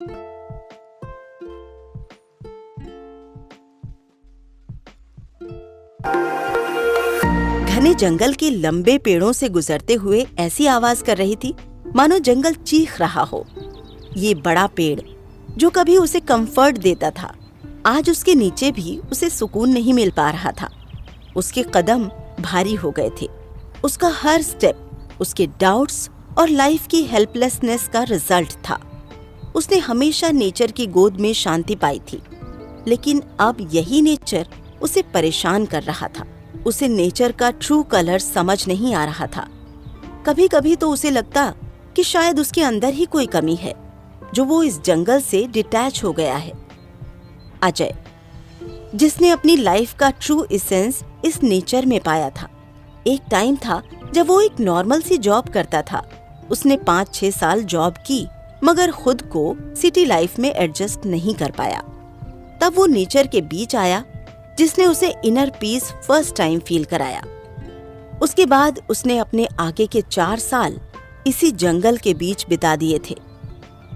घने जंगल के लंबे पेड़ों से गुजरते हुए ऐसी आवाज कर रही थी मानो जंगल चीख रहा हो। ये बड़ा पेड़ जो कभी उसे कंफर्ट देता था, आज उसके नीचे भी उसे सुकून नहीं मिल पा रहा था। उसके कदम भारी हो गए थे। उसका हर स्टेप उसके डाउट्स और लाइफ की हेल्पलेसनेस का रिजल्ट था। उसने हमेशा नेचर की गोद में शांति पाई थी, लेकिन अब यही नेचर उसे परेशान कर रहा था। उसे नेचर का ट्रू कलर समझ नहीं आ रहा था। कभी कभी तो उसे लगता कि शायद उसके अंदर ही कोई कमी है, जो वो इस जंगल से डिटैच हो गया है। अजय, जिसने अपनी लाइफ का ट्रू एसेंस इस नेचर में पाया था। एक टाइम था जब वो एक नॉर्मल सी जॉब करता था। उसने 5-6 साल जॉब की, मगर खुद को सिटी लाइफ में एडजस्ट नहीं कर पाया। तब वो नेचर के बीच आया, जिसने उसे inner peace first time feel कराया। उसके बाद उसने अपने आगे के 4 साल इसी जंगल के बीच बिता दिए थे।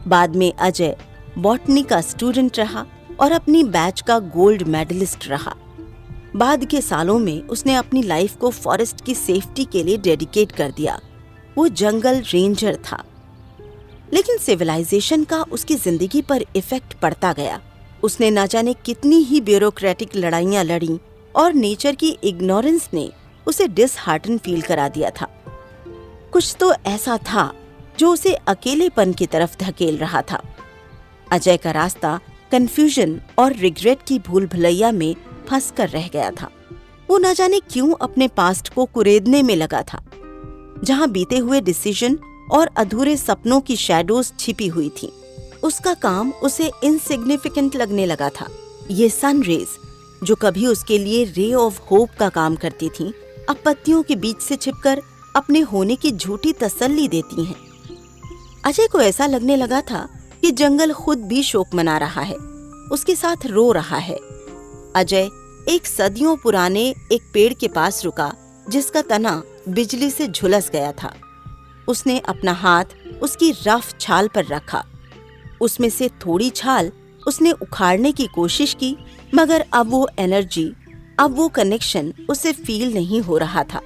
बाद में अजय बॉटनी का स्टूडेंट रहा और अपनी बैच का गोल्ड मेडलिस्ट रहा। बाद के सालों में उसने अपनी लाइफ को फॉरेस्ट की सेफ्टी के लिए डेडिकेट कर दिया। वो जंगल रेंजर था। लेकिन सिविलाइजेशन का उसकी जिंदगी पर इफेक्ट पड़ता गया। उसने न जाने कितनी ही ब्यूरोक्रेटिक लड़ाइयां लड़ी और नेचर की इग्नोरेंस ने उसे डिसहार्टन फील करा दिया था। कुछ तो ऐसा था जो उसे अकेलेपन की तरफ धकेल रहा था। अजय का रास्ता कंफ्यूजन और रिग्रेट की भूल भुलैया में फंस कर रह गया था। वो न जाने क्यों अपने पास्ट को कुरेदने में लगा था, जहां बीते हुए डिसीजन और अधूरे सपनों की शैडोज छिपी हुई थी। उसका काम उसे इनसिग्निफिकेंट लगने लगा था। ये सन रेज, जो कभी उसके लिए रे ऑफ होप का काम करती थीं, अब पत्तियों के बीच से छिपकर अपने होने की झूठी तसल्ली देती हैं। अजय को ऐसा लगने लगा था कि जंगल खुद भी शोक मना रहा है, उसके साथ रो रहा है। अजय एक सदियों पुराने एक पेड़ के पास रुका, जिसका तना बिजली से झुलस गया था। उसने अपना हाथ उसकी रफ छाल पर रखा। उसमें से थोड़ी छाल उसने उखाड़ने की कोशिश की, मगर अब वो एनर्जी, अब वो कनेक्शन उसे फील नहीं हो रहा था।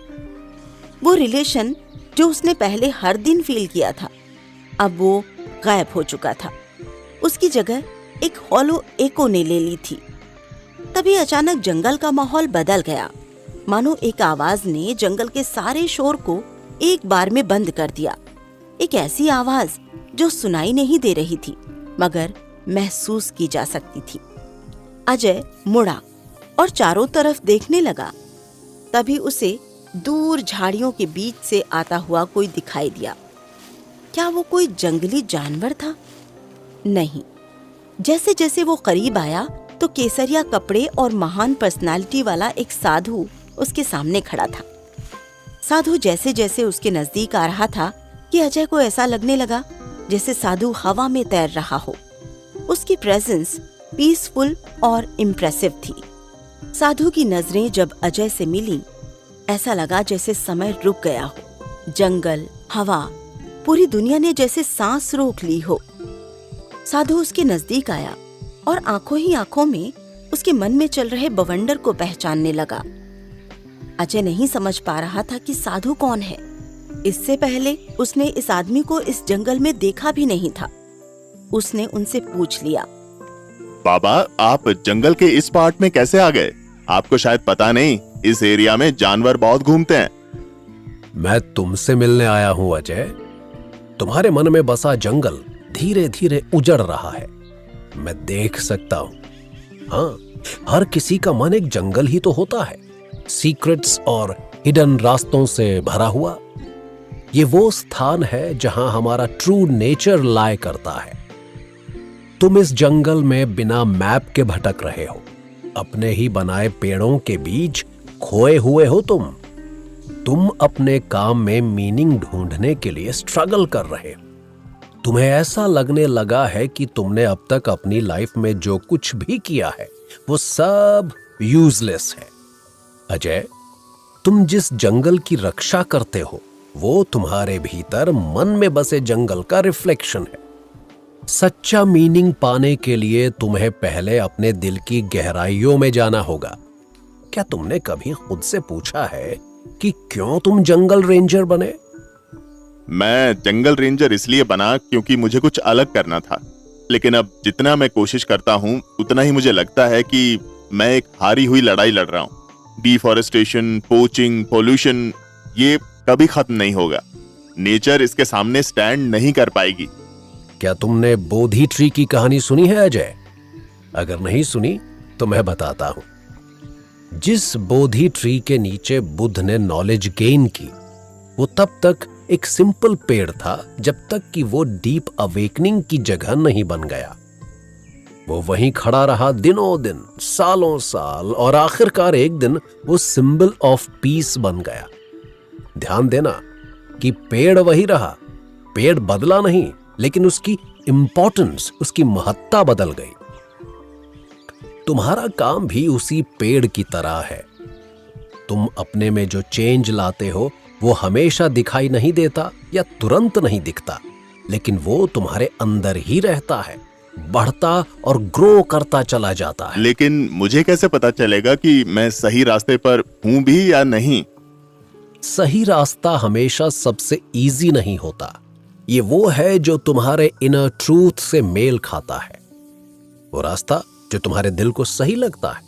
वो रिलेशन जो उसने पहले हर दिन फील किया था, अब वो गायब हो चुका था। उसकी जगह एक हॉलो एको ने ले ली थी। तभी अचानक जंगल का माहौल बदल गया, मानो एक आवाज ने जंगल के सारे शोर को एक बार में बंद कर दिया। एक ऐसी आवाज जो सुनाई नहीं दे रही थी, मगर महसूस की जा सकती थी। अजय मुड़ा और चारों तरफ देखने लगा। तभी उसे दूर झाड़ियों के बीच से आता हुआ कोई दिखाई दिया। क्या वो कोई जंगली जानवर था? नहीं। जैसे जैसे वो करीब आया तो केसरिया कपड़े और महान पर्सनालिटी वाला एक साधु उसके सामने खड़ा था। साधु जैसे जैसे उसके नजदीक आ रहा था कि अजय को ऐसा लगने लगा जैसे साधु हवा में तैर रहा हो। उसकी प्रेजेंस पीसफुल और इम्प्रेसिव थी। साधु की नजरें जब अजय से मिली, ऐसा लगा जैसे समय रुक गया हो। जंगल, हवा, पूरी दुनिया ने जैसे सांस रोक ली हो। साधु उसके नजदीक आया और आंखों ही आंखों में उसके मन में चल रहे बवंडर को पहचानने लगा। अजय नहीं समझ पा रहा था कि साधु कौन है। इससे पहले उसने इस आदमी को इस जंगल में देखा भी नहीं था। उसने उनसे पूछ लिया, बाबा, आप जंगल के इस पार्ट में कैसे आ गए? आपको शायद पता नहीं, इस एरिया में जानवर बहुत घूमते हैं। मैं तुमसे मिलने आया हूं अजय। तुम्हारे मन में बसा जंगल धीरे धीरे उजड़ रहा है, मैं देख सकता हूं। हाँ, हर किसी का मन एक जंगल ही तो होता है, सीक्रेट्स और हिडन रास्तों से भरा हुआ। ये वो स्थान है जहां हमारा ट्रू नेचर लाय करता है। तुम इस जंगल में बिना मैप के भटक रहे हो, अपने ही बनाए पेड़ों के बीच खोए हुए हो। तुम अपने काम में मीनिंग ढूंढने के लिए स्ट्रगल कर रहे हो। तुम्हें ऐसा लगने लगा है कि तुमने अब तक अपनी लाइफ में जो कुछ भी किया है वो सब यूजलेस है। अजय, तुम जिस जंगल की रक्षा करते हो वो तुम्हारे भीतर मन में बसे जंगल का रिफ्लेक्शन है। सच्चा मीनिंग पाने के लिए तुम्हें पहले अपने दिल की गहराइयों में जाना होगा। क्या तुमने कभी खुद से पूछा है कि क्यों तुम जंगल रेंजर बने? मैं जंगल रेंजर इसलिए बना क्योंकि मुझे कुछ अलग करना था, लेकिन अब जितना मैं कोशिश करता हूँ उतना ही मुझे लगता है कि मैं एक हारी हुई लड़ाई लड़ रहा हूँ। डिफॉरेस्टेशन, पोचिंग, पोल्यूशन, ये कभी खत्म नहीं होगा। नेचर इसके सामने स्टैंड नहीं कर पाएगी। क्या तुमने बोधि ट्री की कहानी सुनी है अजय? अगर नहीं सुनी तो मैं बताता हूं। जिस बोधि ट्री के नीचे बुद्ध ने नॉलेज गेन की, वो तब तक एक सिंपल पेड़ था जब तक कि वो डीप अवेकनिंग की जगह नहीं बन गया। वो वहीं खड़ा रहा दिनों दिन, सालों साल, और आखिरकार एक दिन वो सिंबल ऑफ पीस बन गया। ध्यान देना कि पेड़ वही रहा, पेड़ बदला नहीं, लेकिन उसकी इंपॉर्टेंस, उसकी महत्ता बदल गई। तुम्हारा काम भी उसी पेड़ की तरह है। तुम अपने में जो चेंज लाते हो वो हमेशा दिखाई नहीं देता या तुरंत नहीं दिखता, लेकिन वो तुम्हारे अंदर ही रहता है, बढ़ता और ग्रो करता चला जाता है। लेकिन मुझे कैसे पता चलेगा कि मैं सही रास्ते पर हूं भी या नहीं? सही रास्ता हमेशा सबसे इजी नहीं होता। ये वो है जो तुम्हारे इनर ट्रूथ से मेल खाता है, वो रास्ता जो तुम्हारे दिल को सही लगता है।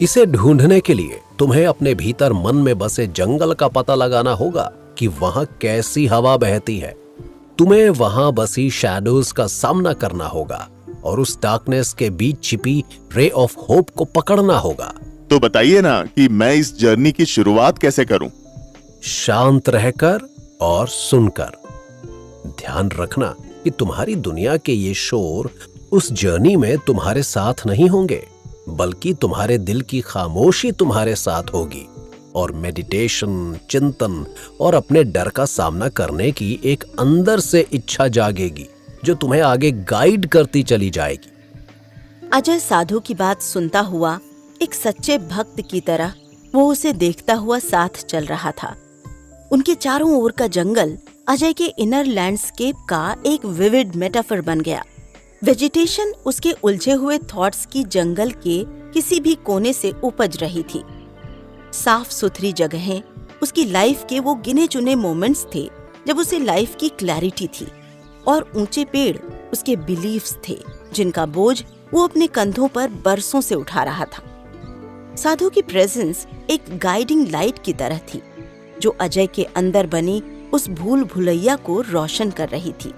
इसे ढूंढने के लिए तुम्हें अपने भीतर मन में बसे जंगल का पता लगाना होगा कि वहां कैसी हवा बहती है। तुम्हें वहां बसी शैडोज का सामना करना होगा और उस डार्कनेस के बीच छिपी रे ऑफ होप को पकड़ना होगा। तो बताइए ना कि मैं इस जर्नी की शुरुआत कैसे करूं? शांत रहकर और सुनकर। ध्यान रखना कि तुम्हारी दुनिया के ये शोर उस जर्नी में तुम्हारे साथ नहीं होंगे, बल्कि तुम्हारे दिल की खामोशी तुम्हारे साथ होगी। और मेडिटेशन, चिंतन और अपने डर का सामना करने की एक अंदर से इच्छा जागेगी जो तुम्हें आगे गाइड करती चली जाएगी। अजय साधु की बात सुनता हुआ एक सच्चे भक्त की तरह वो उसे देखता हुआ साथ चल रहा था। उनके चारों ओर का जंगल अजय के इनर लैंडस्केप का एक विविड मेटाफर बन गया। वेजिटेशन उसके उलझे हुए थॉट्स की जंगल के किसी भी कोने से उपज रही थी। साफ सुथरी जगहें उसकी लाइफ के वो गिने चुने मोमेंट्स थे जब उसे लाइफ की क्लैरिटी थी, और ऊंचे पेड़ उसके बिलीफ्स थे जिनका बोझ वो अपने कंधों पर बरसों से उठा रहा था। साधु की प्रेजेंस एक गाइडिंग लाइट की तरह थी जो अजय के अंदर बनी उस भूल भुलैया को रोशन कर रही थी।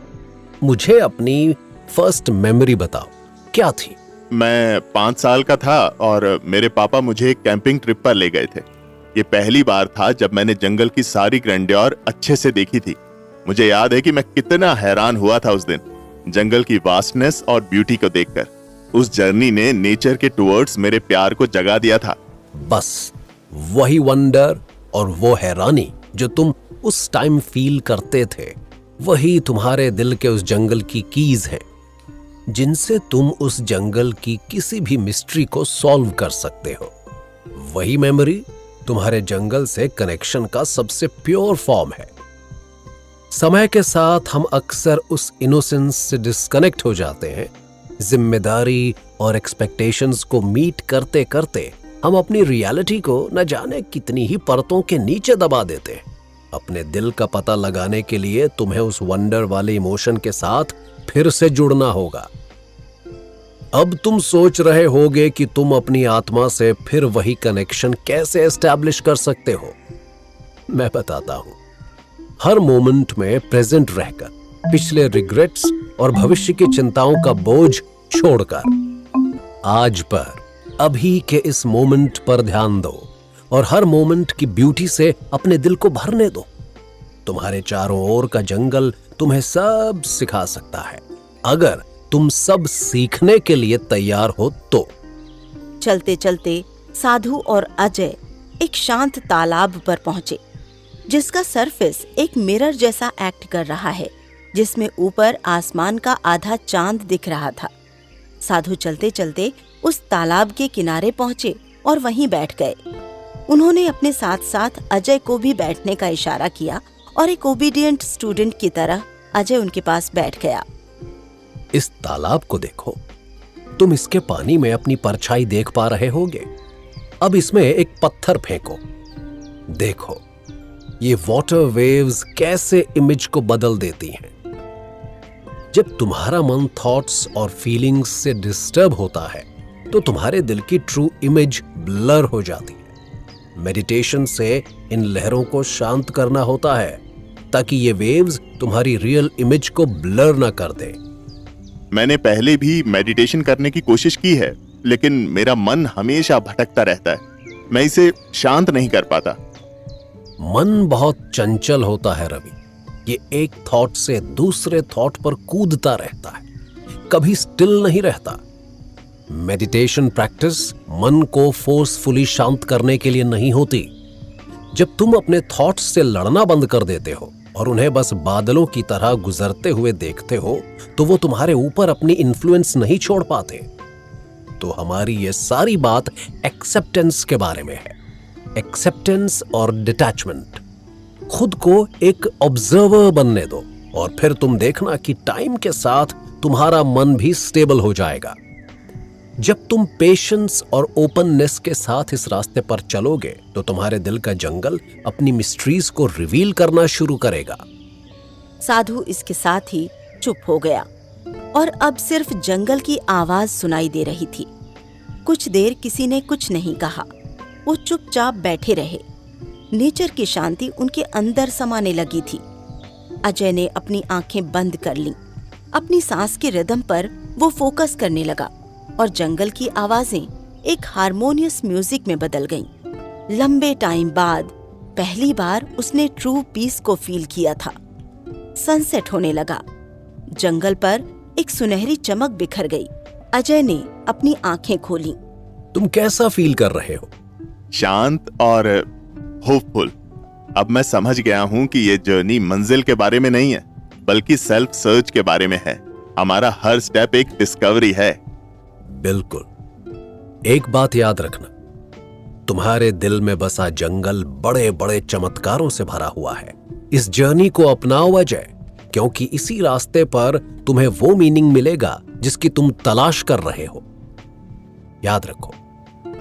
मुझे अपनी फर्स्ट मेमोरी बताओ, क्या थी? मैं 5 साल का था और मेरे पापा मुझे एक कैंपिंग ट्रिप पर ले गए थे। ये पहली बार था जब मैंने जंगल की सारी ग्रैंडियर अच्छे से देखी थी। मुझे याद है कि मैं कितना हैरान हुआ था उस दिन, जंगल की वास्टनेस और ब्यूटी को देखकर। उस जर्नी ने नेचर के टुवर्ड्स मेरे प्यार को जगा दिया था। बस वही वंडर और वो हैरानी जो तुम उस टाइम फील करते थे, वही तुम्हारे दिल के उस जंगल की कीज हैं, जिनसे तुम उस जंगल की किसी भी मिस्ट्री को सॉल्व कर सकते हो। वही मेमोरी तुम्हारे जंगल से कनेक्शन का सबसे प्योर फॉर्म है। समय के साथ हम अक्सर उस इनोसेंस से डिस्कनेक्ट हो जाते हैं। जिम्मेदारी और एक्सपेक्टेशंस को मीट करते करते हम अपनी रियलिटी को न जाने कितनी ही परतों के नीचे दबा देते हैं। अपने दिल का पता लगाने के लिए तुम्हें उस वंडर वाले इमोशन के साथ फिर से जुड़ना होगा। अब तुम सोच रहे होगे कि तुम अपनी आत्मा से फिर वही कनेक्शन कैसे एस्टैब्लिश कर सकते हो। मैं बताता हूं। हर मोमेंट में प्रेजेंट रहकर, पिछले रिग्रेट्स और भविष्य की चिंताओं का बोझ छोड़कर, आज पर, अभी के इस मोमेंट पर ध्यान दो और हर मोमेंट की ब्यूटी से अपने दिल को भरने दो। तुम्हारे चारों ओर का जंगल तुम्हें सब सिखा सकता है, अगर तुम सब सीखने के लिए तैयार हो तो। चलते चलते साधु और अजय एक शांत तालाब पर पहुंचे, जिसका सरफेस एक मिरर जैसा एक्ट कर रहा है, जिसमें ऊपर आसमान का आधा चांद दिख रहा था। साधु चलते चलते उस तालाब के किनारे पहुंचे और वहीं बैठ गए। उन्होंने अपने साथ साथ अजय को भी बैठने का इशारा किया और एक ओबीडिएंट स्टूडेंट की तरह अजय उनके पास बैठ गया। इस तालाब को देखो, तुम इसके पानी में अपनी परछाई देख पा रहे होगे। अब इसमें एक पत्थर फेंको, देखो ये वाटर वेव्स कैसे इमेज को बदल देती हैं। जब तुम्हारा मन थॉट्स और फीलिंग्स से डिस्टर्ब होता है तो तुम्हारे दिल की ट्रू इमेज ब्लर हो जाती है। मेडिटेशन से इन लहरों को शांत करना होता है ताकि ये वेव्स तुम्हारी रियल इमेज को ब्लर ना कर दे। मैंने पहले भी मेडिटेशन करने की कोशिश की है, लेकिन मेरा मन हमेशा भटकता रहता है। मैं इसे शांत नहीं कर पाता। मन बहुत चंचल होता है रवि। ये एक थॉट से दूसरे थॉट पर कूदता रहता है, कभी स्टिल नहीं रहता। मेडिटेशन प्रैक्टिस मन को फोर्सफुली शांत करने के लिए नहीं होती। जब तुम अपने थॉट्स से लड़ना बंद कर देते हो और उन्हें बस बादलों की तरह गुजरते हुए देखते हो तो वो तुम्हारे ऊपर अपनी इन्फ्लुएंस नहीं छोड़ पाते। तो हमारी ये सारी बात एक्सेप्टेंस के बारे में है। एक्सेप्टेंस और डिटैचमेंट। खुद को एक ऑब्जर्वर बनने दो और फिर तुम देखना कि टाइम के साथ तुम्हारा मन भी स्टेबल हो जाएगा। जब तुम पेशेंस और ओपननेस के साथ इस रास्ते पर चलोगे तो तुम्हारे दिल का जंगल अपनी मिस्ट्रीज को रिवील करना शुरू करेगा। साधु इसके साथ ही चुप हो गया और अब सिर्फ जंगल की आवाज सुनाई दे रही थी। कुछ देर किसी ने कुछ नहीं कहा। वो चुपचाप बैठे रहे। नेचर की शांति उनके अंदर समाने लगी थी। अजय ने अपनी आंखें बंद कर लीं। अपनी सांस के रिदम पर वो फोकस करने लगा और जंगल की आवाजें एक हारमोनियस म्यूजिक में बदल गईं। लंबे टाइम बाद पहली बार उसने ट्रू पीस को फील किया था। सनसेट होने लगा। जंगल पर एक सुनहरी चमक बिखर गई। अजय ने अपनी आंखें खोलीं। तुम कैसा फील कर रहे हो? शांत और होपफुल। अब मैं समझ गया हूं कि ये जर्नी मंजिल के बारे में नहीं है, बल्कि सेल्फ सर्च के बारे में है। हमारा हर स्टेप एक डिस्कवरी है। बिल्कुल। एक बात याद रखना, तुम्हारे दिल में बसा जंगल बड़े बड़े चमत्कारों से भरा हुआ है। इस जर्नी को अपनाओ अजय, क्योंकि इसी रास्ते पर तुम्हें वो मीनिंग मिलेगा जिसकी तुम तलाश कर रहे हो। याद रखो,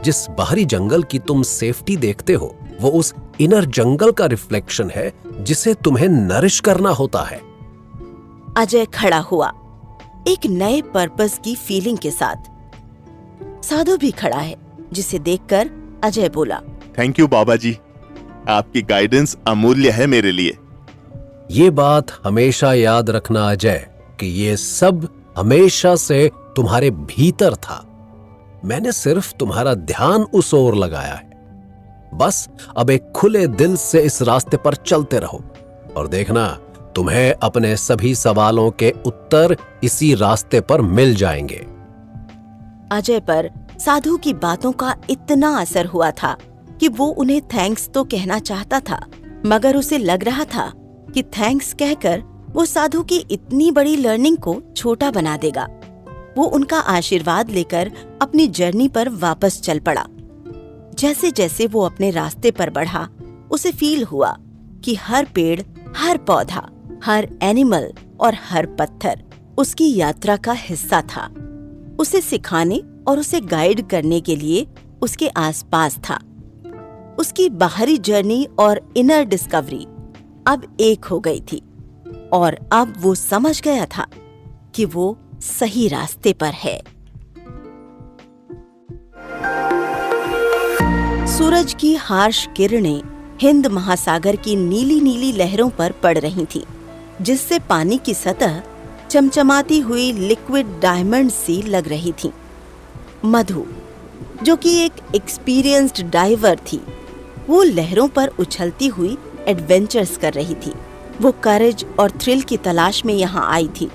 जिस बाहरी जंगल की तुम सेफ्टी देखते हो वो उस इनर जंगल का रिफ्लेक्शन है जिसे तुम्हें नरिश करना होता है। अजय खड़ा हुआ, एक नए पर्पस की फीलिंग के साथ। साधु भी खड़ा है, जिसे देखकर अजय बोला, थैंक यू बाबा जी, आपकी गाइडेंस अमूल्य है मेरे लिए। ये बात हमेशा याद रखना अजय कि ये सब हमेशा से तुम्हारे भीतर था। मैंने सिर्फ तुम्हारा ध्यान उस ओर लगाया है। बस अब एक खुले दिल से इस रास्ते पर चलते रहो और देखना, तुम्हें अपने सभी सवालों के उत्तर इसी रास्ते पर मिल जाएंगे। अजय पर साधु की बातों का इतना असर हुआ था कि वो उन्हें थैंक्स तो कहना चाहता था, मगर उसे लग रहा था कि थैंक्स कहकर वो साधु की इतनी बड़ी लर्निंग को छोटा बना देगा। वो उनका आशीर्वाद लेकर अपनी जर्नी पर वापस चल पड़ा। जैसे जैसे वो अपने रास्ते पर बढ़ा, उसे फील हुआ कि हर पेड़, हर पौधा, हर एनिमल और हर पत्थर उसकी यात्रा का हिस्सा था। उसे सिखाने और उसे गाइड करने के लिए उसके आसपास था। उसकी बाहरी जर्नी और इनर डिस्कवरी अब एक हो गई थी और अब वो समझ गया था कि वो सही रास्ते पर है। सूरज की हार्श किरणें हिंद महासागर की नीली नीली लहरों पर पड़ रही थीं, जिससे पानी की सतह चमचमाती हुई लिक्विड डायमंड सी लग रही थी। मधु, जो कि एक एक्सपीरियंस्ड डाइवर थी, वो लहरों पर उछलती हुई एडवेंचर्स कर रही थी। वो करेज और थ्रिल की तलाश में यहाँ आई थी।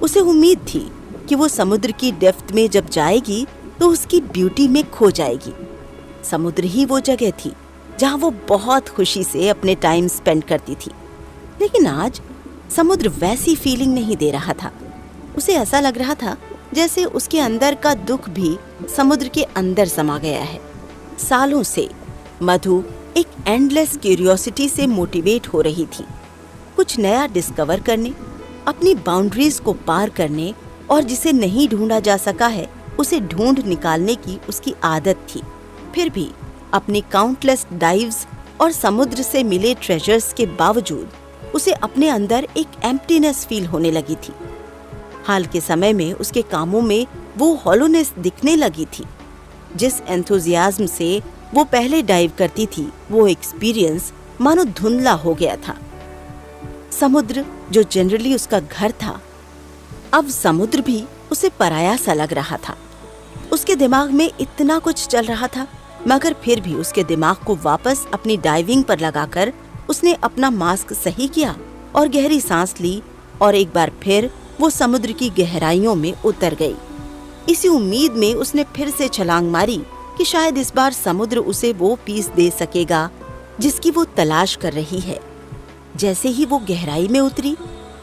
उसे उम्मीद थी कि वो समुद्र की डेप्थ में जब जाएगी तो उसकी ब्यूटी में खो जाएगी। समुद्र ही वो जगह थी जहाँ वो बहुत खुशी से अपने टाइम स्पेंड करती थी। लेकिन आज समुद्र वैसी फीलिंग नहीं दे रहा था। उसे ऐसा लग रहा था जैसे उसके अंदर का दुख भी समुद्र के अंदर समा गया है। सालों से मधु एक एंडलेस क्यूरियोसिटी से मोटिवेट हो रही थी, कुछ नया डिस्कवर करने, अपनी बाउंड्रीज को पार करने और जिसे नहीं ढूंढा जा सका है उसे ढूंढ निकालने की उसकी आदत थी। फिर भी अपनी काउंटलेस डाइव्स और समुद्र से मिले ट्रेजर्स के बावजूद उसे अपने अंदर एक एम्प्टीनेस फील होने लगी थी। हाल के समय में उसके कामों में वो हॉलोनेस दिखने लगी थी। जिस एंथुजियाज्म से वो पहले डाइव करती थी, वो एक्सपीरियंस मानो धुंधला हो गया था। समुद्र जो जनरली उसका घर था, अब समुद्र भी उसे पराया सा लग रहा था। उसके दिमाग में इतना कुछ चल रहा था, मगर फिर भी उसके दिमाग को वापस अपनी डाइविंग पर लगाकर उसने अपना मास्क सही किया और गहरी सांस ली और एक बार फिर वो समुद्र की गहराइयों में उतर गई। इसी उम्मीद में उसने फिर से छलांग मारी कि शायद इस बार समुद्र उसे वो पीस दे सकेगा जिसकी वो तलाश कर रही है। जैसे ही वो गहराई में उतरी,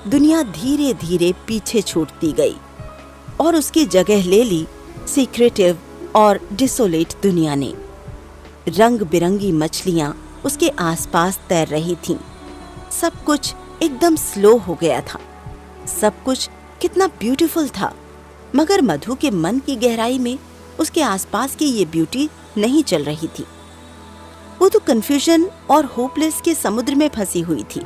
दुनिया धीरे धीरे पीछे छूटती गई और उसकी जगह ले ली सीक्रेटिव और डिसोलेट दुनिया ने। रंग बिरंगी मछलियां उसके आसपास तैर रही थीं। सब कुछ एकदम स्लो हो गया था। सब कुछ कितना ब्यूटीफुल था, मगर मधु के मन की गहराई में उसके आसपास की ये ब्यूटी नहीं चल रही थी। वो तो कंफ्यूजन और होपलेस के समुद्र में फंसी हुई थी।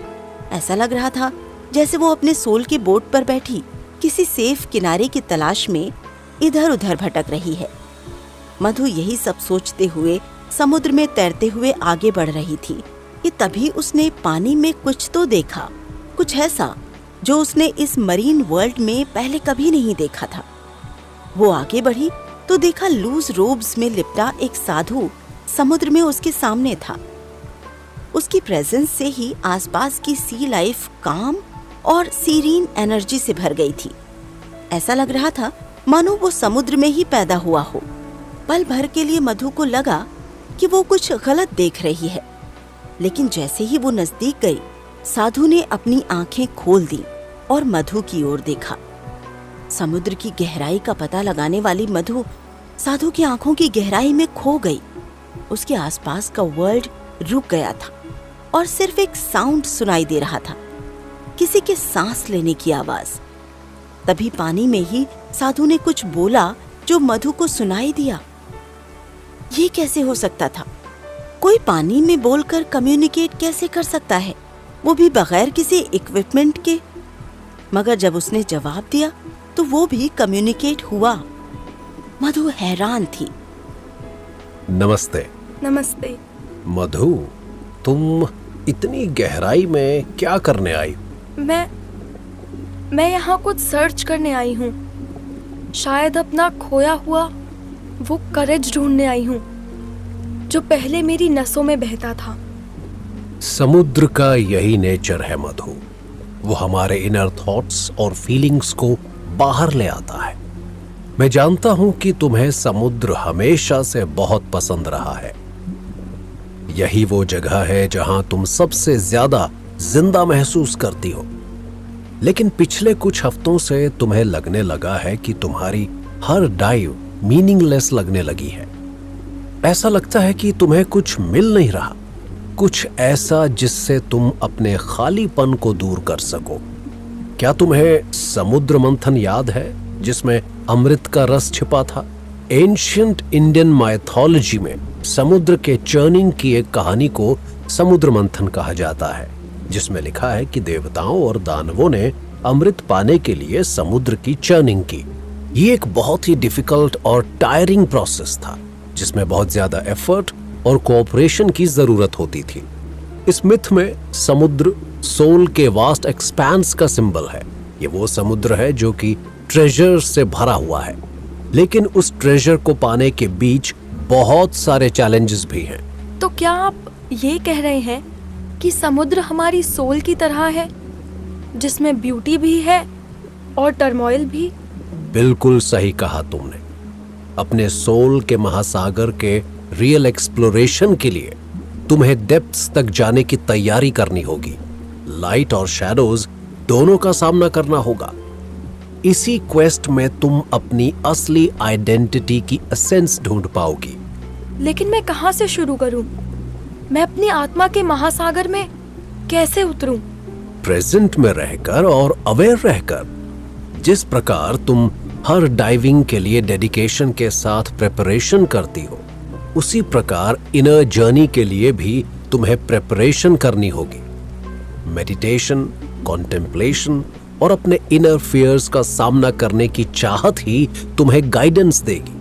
ऐसा लग रहा था जैसे वो अपने सोल के बोट पर बैठी किसी सेफ किनारे की तलाश में इधर उधर भटक रही है। मधु यही सब सोचते हुए समुद्र में तैरते हुए आगे बढ़ रही थी कि तभी उसने पानी में कुछ तो देखा, कुछ ऐसा जो उसने इस मरीन वर्ल्ड में पहले कभी नहीं देखा था। वो आगे बढ़ी तो देखा लूज रोब्स में लिपटा एक साधु समुद्र में उसके सामने था। उसकी प्रेजेंस से ही आसपास की सी लाइफ काम और सीरीन एनर्जी से भर गई थी। ऐसा लग रहा था मानो वो समुद्र में ही पैदा हुआ हो। पल भर के लिए मधु को लगा कि वो कुछ गलत देख रही है, लेकिन जैसे ही वो नजदीक गई, साधु ने अपनी आंखें खोल दी और मधु की ओर देखा। समुद्र की गहराई का पता लगाने वाली मधु साधु की आंखों की गहराई में खो गई। उसके आसपास का वर्ल्ड रुक गया था और सिर्फ एक साउंड सुनाई दे रहा था, किसी के सांस लेने की आवाज। तभी पानी में ही साधु ने कुछ बोला जो मधु को सुनाई दिया। ये कैसे हो सकता था? कोई पानी में बोलकर कम्युनिकेट कैसे कर सकता है, वो भी बगैर किसी इक्विपमेंट के? मगर जब उसने जवाब दिया तो वो भी कम्युनिकेट हुआ। मधु हैरान थी। नमस्ते। नमस्ते। मधु, तुम इतनी गहराई में क्या करने आई? मैं यहाँ कुछ सर्च करने आई हूँ। शायद अपना खोया हुआ वो करेज ढूंढने आई हूँ जो पहले मेरी नसों में बहता था। समुद्र का यही नेचर है मधु। वो हमारे इनर थॉट्स और फीलिंग्स को बाहर ले आता है। मैं जानता हूं कि तुम्हें समुद्र हमेशा से बहुत पसंद रहा है। यही वो जगह है जहां तुम सबसे ज्यादा जिंदा महसूस करती हो। लेकिन पिछले कुछ हफ्तों से तुम्हें लगने लगा है कि तुम्हारी हर डाइव मीनिंगलेस लगने लगी है। ऐसा लगता है कि तुम्हें कुछ मिल नहीं रहा, कुछ ऐसा जिससे तुम अपने खालीपन को दूर कर सको। क्या तुम्हें समुद्र मंथन याद है जिसमें अमृत का रस छिपा था? एंशिएंट इंडियन माइथोलॉजी में समुद्र के चर्निंग की एक कहानी को समुद्र मंथन कहा जाता है, जिसमें लिखा है कि देवताओं और दानवों ने अमृत पाने के लिए समुद्र की चर्निंग की। ये एक बहुत ही डिफिकल्ट और टायरिंग प्रोसेस था, जिसमें बहुत ज्यादा एफर्ट और कोऑपरेशन की जरूरत होती थी। इस मिथ में समुद्र सोल के वास्ट एक्सपेंस का सिंबल है। ये वो समुद्र है जो कि ट्रेजर से भरा हुआ है, लेकिन उस ट्रेजर को पाने के बीच बहुत सारे चैलेंजेस भी हैं। तो क्या आप ये कह रहे हैं कि समुद्र हमारी सोल की तरह है, जिसमें ब्यूटी भी है और टर्मोइल भी? बिल्कुल सही कहा तुमने। अपने सोल के महासागर के रियल एक्सप्लोरेशन के लिए तुम्हें डेप्थ्स तक जाने की तैयारी करनी होगी। लाइट और शैडोज दोनों का सामना करना होगा। इसी क्वेस्ट में तुम अपनी असली आइडेंटिटी की एसेंस ढूंढ पाओगी। लेकिन मैं कहाँ से शुरू करूं? मैं अपनी आत्मा के महासागर में कैसे उतरूं? प्रेजेंट में रहकर और अवेयर रहकर। जिस प्रकार तुम हर डाइविंग के लिए डेडिकेशन के साथ प्रिपरेशन करती हो, उसी प्रकार इनर जर्नी के लिए भी तुम्हें प्रिपरेशन करनी होगी। मेडिटेशन, कॉन्टेम्पलेशन और अपने इनर फियर्स का सामना करने की चाहत ही तुम्हें गाइडेंस देगी।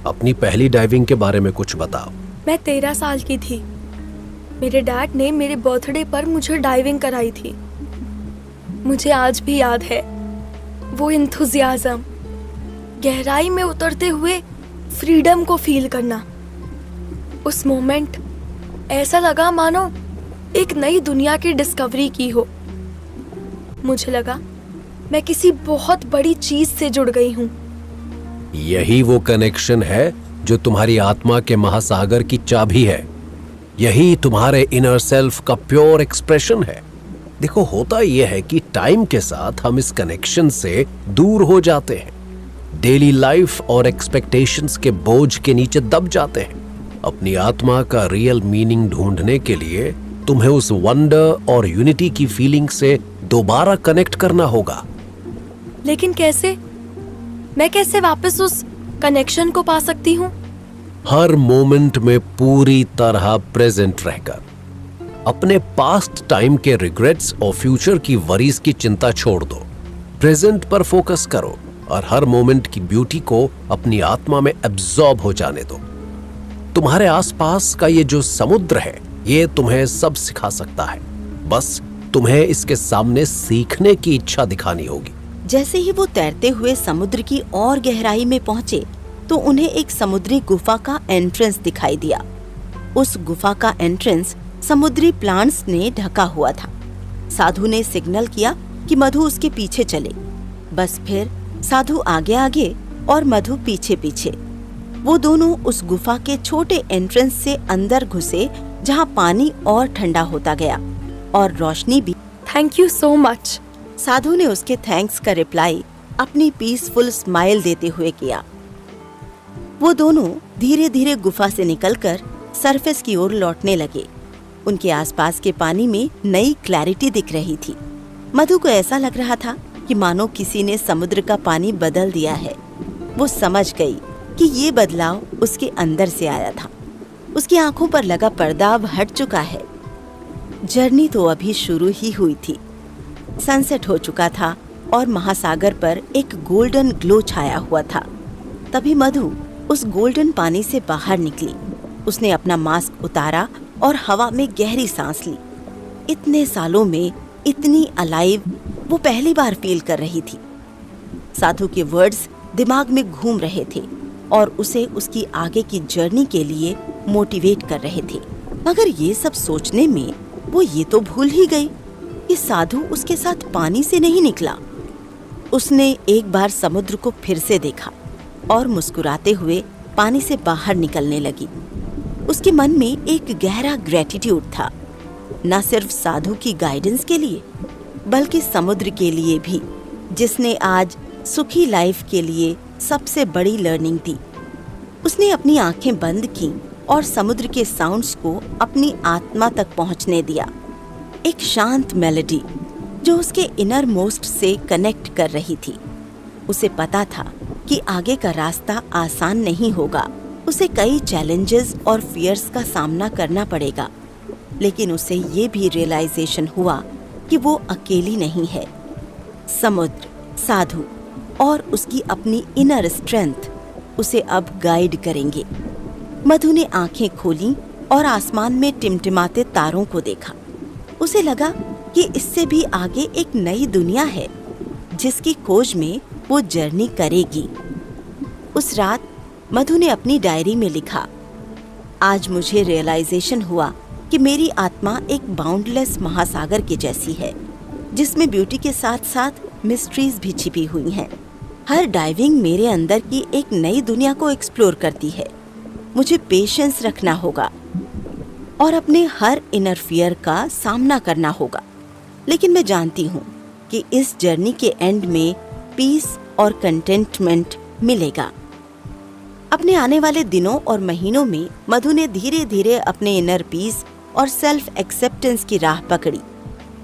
अपनी पहली डाइविंग के बारे में कुछ बताओ। मैं 13 साल की थी। मेरे डैड ने मेरे बर्थडे पर मुझे डाइविंग कराई थी। मुझे आज भी याद है वो इंथुजियाज्म, गहराई में उतरते हुए फ्रीडम को फील करना। उस मोमेंट ऐसा लगा मानो एक नई दुनिया की डिस्कवरी की हो। मुझे लगा मैं किसी बहुत बड़ी चीज से जुड़ गई हूँ। यही वो कनेक्शन है जो तुम्हारी आत्मा के महासागर की चाबी है। यही तुम्हारे इनर सेल्फ का प्योर एक्सप्रेशन है। देखो, होता यह है कि टाइम के साथ हम इस कनेक्शन से दूर हो जाते हैं, डेली लाइफ और एक्सपेक्टेशंस के बोझ के नीचे दब जाते हैं। अपनी आत्मा का रियल मीनिंग ढूंढने के लिए तुम्हें उस वंडर और यूनिटी की फीलिंग से दोबारा कनेक्ट करना होगा। लेकिन कैसे? मैं कैसे वापस उस कनेक्शन को पा सकती हूँ? हर मोमेंट में पूरी तरह प्रेजेंट रहकर। अपने पास्ट टाइम के रिग्रेट्स और फ्यूचर की वरीज की चिंता छोड़ दो। प्रेजेंट पर फोकस करो और हर मोमेंट की ब्यूटी को अपनी आत्मा में एब्जॉर्ब हो जाने दो। तुम्हारे आसपास का ये जो समुद्र है, ये तुम्हें सब सिखा सकता है। बस तुम्हें इसके सामने सीखने की इच्छा दिखानी होगी। जैसे ही वो तैरते हुए समुद्र की और गहराई में पहुंचे तो उन्हें एक समुद्री गुफा का एंट्रेंस दिखाई दिया। उस गुफा का एंट्रेंस समुद्री प्लांट्स ने ढका हुआ था। साधु ने सिग्नल किया कि मधु उसके पीछे चले। बस फिर साधु आगे आगे और मधु पीछे पीछे। वो दोनों उस गुफा के छोटे एंट्रेंस से अंदर घुसे, जहाँ पानी और ठंडा होता गया और रोशनी भी। Thank you so much. साधु ने उसके थैंक्स का रिप्लाई अपनी पीसफुल स्माइल देते हुए किया। वो दोनों धीरे धीरे गुफा से निकलकर सरफेस की ओर लौटने लगे। उनके आसपास के पानी में नई क्लैरिटी दिख रही थी। मधु को ऐसा लग रहा था कि मानो किसी ने समुद्र का पानी बदल दिया है। वो समझ गई कि ये बदलाव उसके अंदर से आया था। उसकी आंखों पर लगा पर्दा अब हट चुका है। जर्नी तो अभी शुरू ही हुई थी। सनसेट हो चुका था और महासागर पर एक गोल्डन ग्लो छाया हुआ था। तभी मधु उस गोल्डन पानी से बाहर निकली। उसने अपना मास्क उतारा और हवा में गहरी सांस ली। इतने सालों में इतनी अलाइव वो पहली बार फील कर रही थी। साधु के वर्ड्स दिमाग में घूम रहे थे और उसे उसकी आगे की जर्नी के लिए मोटिवेट कर रहे थे। मगर ये सब सोचने में वो ये तो भूल ही गई कि साधु उसके साथ पानी से नहीं निकला। उसने एक बार समुद्र को फिर से देखा और मुस्कुराते हुए पानी से बाहर निकलने लगी। उसके मन में एक गहरा ग्रेटिट्यूड था, न सिर्फ साधु की गाइडेंस के लिए बल्कि समुद्र के लिए भी, जिसने आज सुखी लाइफ के लिए सबसे बड़ी लर्निंग दी। उसने अपनी आंखें बंद की और समुद्र के साउंड्स को अपनी आत्मा तक पहुंचने दिया। एक शांत मेलोडी जो उसके इनर मोस्ट से कनेक्ट कर रही थी। उसे पता था कि आगे का रास्ता आसान नहीं होगा। उसे कई चैलेंजेस और फियर्स का सामना करना पड़ेगा, लेकिन उसे ये भी रियलाइजेशन हुआ कि वो अकेली नहीं है। समुद्र, साधु और उसकी अपनी इनर स्ट्रेंथ उसे अब गाइड करेंगे। मधु ने आंखें खोली और आसमान में टिमटिमाते तारों को देखा। उसे लगा कि इससे भी आगे एक नई दुनिया है जिसकी खोज में वो जर्नी करेगी। उस रात मधु ने अपनी डायरी में लिखा, आज मुझे रियलाइजेशन हुआ कि मेरी आत्मा एक बाउंडलेस महासागर के जैसी है, जिसमें ब्यूटी के साथ साथ मिस्ट्रीज भी छिपी हुई हैं। हर डाइविंग मेरे अंदर की एक नई दुनिया को एक्सप्लोर करती है। मुझे पेशेंस रखना होगा और अपने हर इनर फियर का सामना करना होगा। लेकिन मैं जानती हूँ कि इस जर्नी के एंड में पीस और कंटेंटमेंट मिलेगा। अपने आने वाले दिनों और महीनों में मधु ने धीरे धीरे अपने इनर पीस और सेल्फ एक्सेप्टेंस की राह पकड़ी।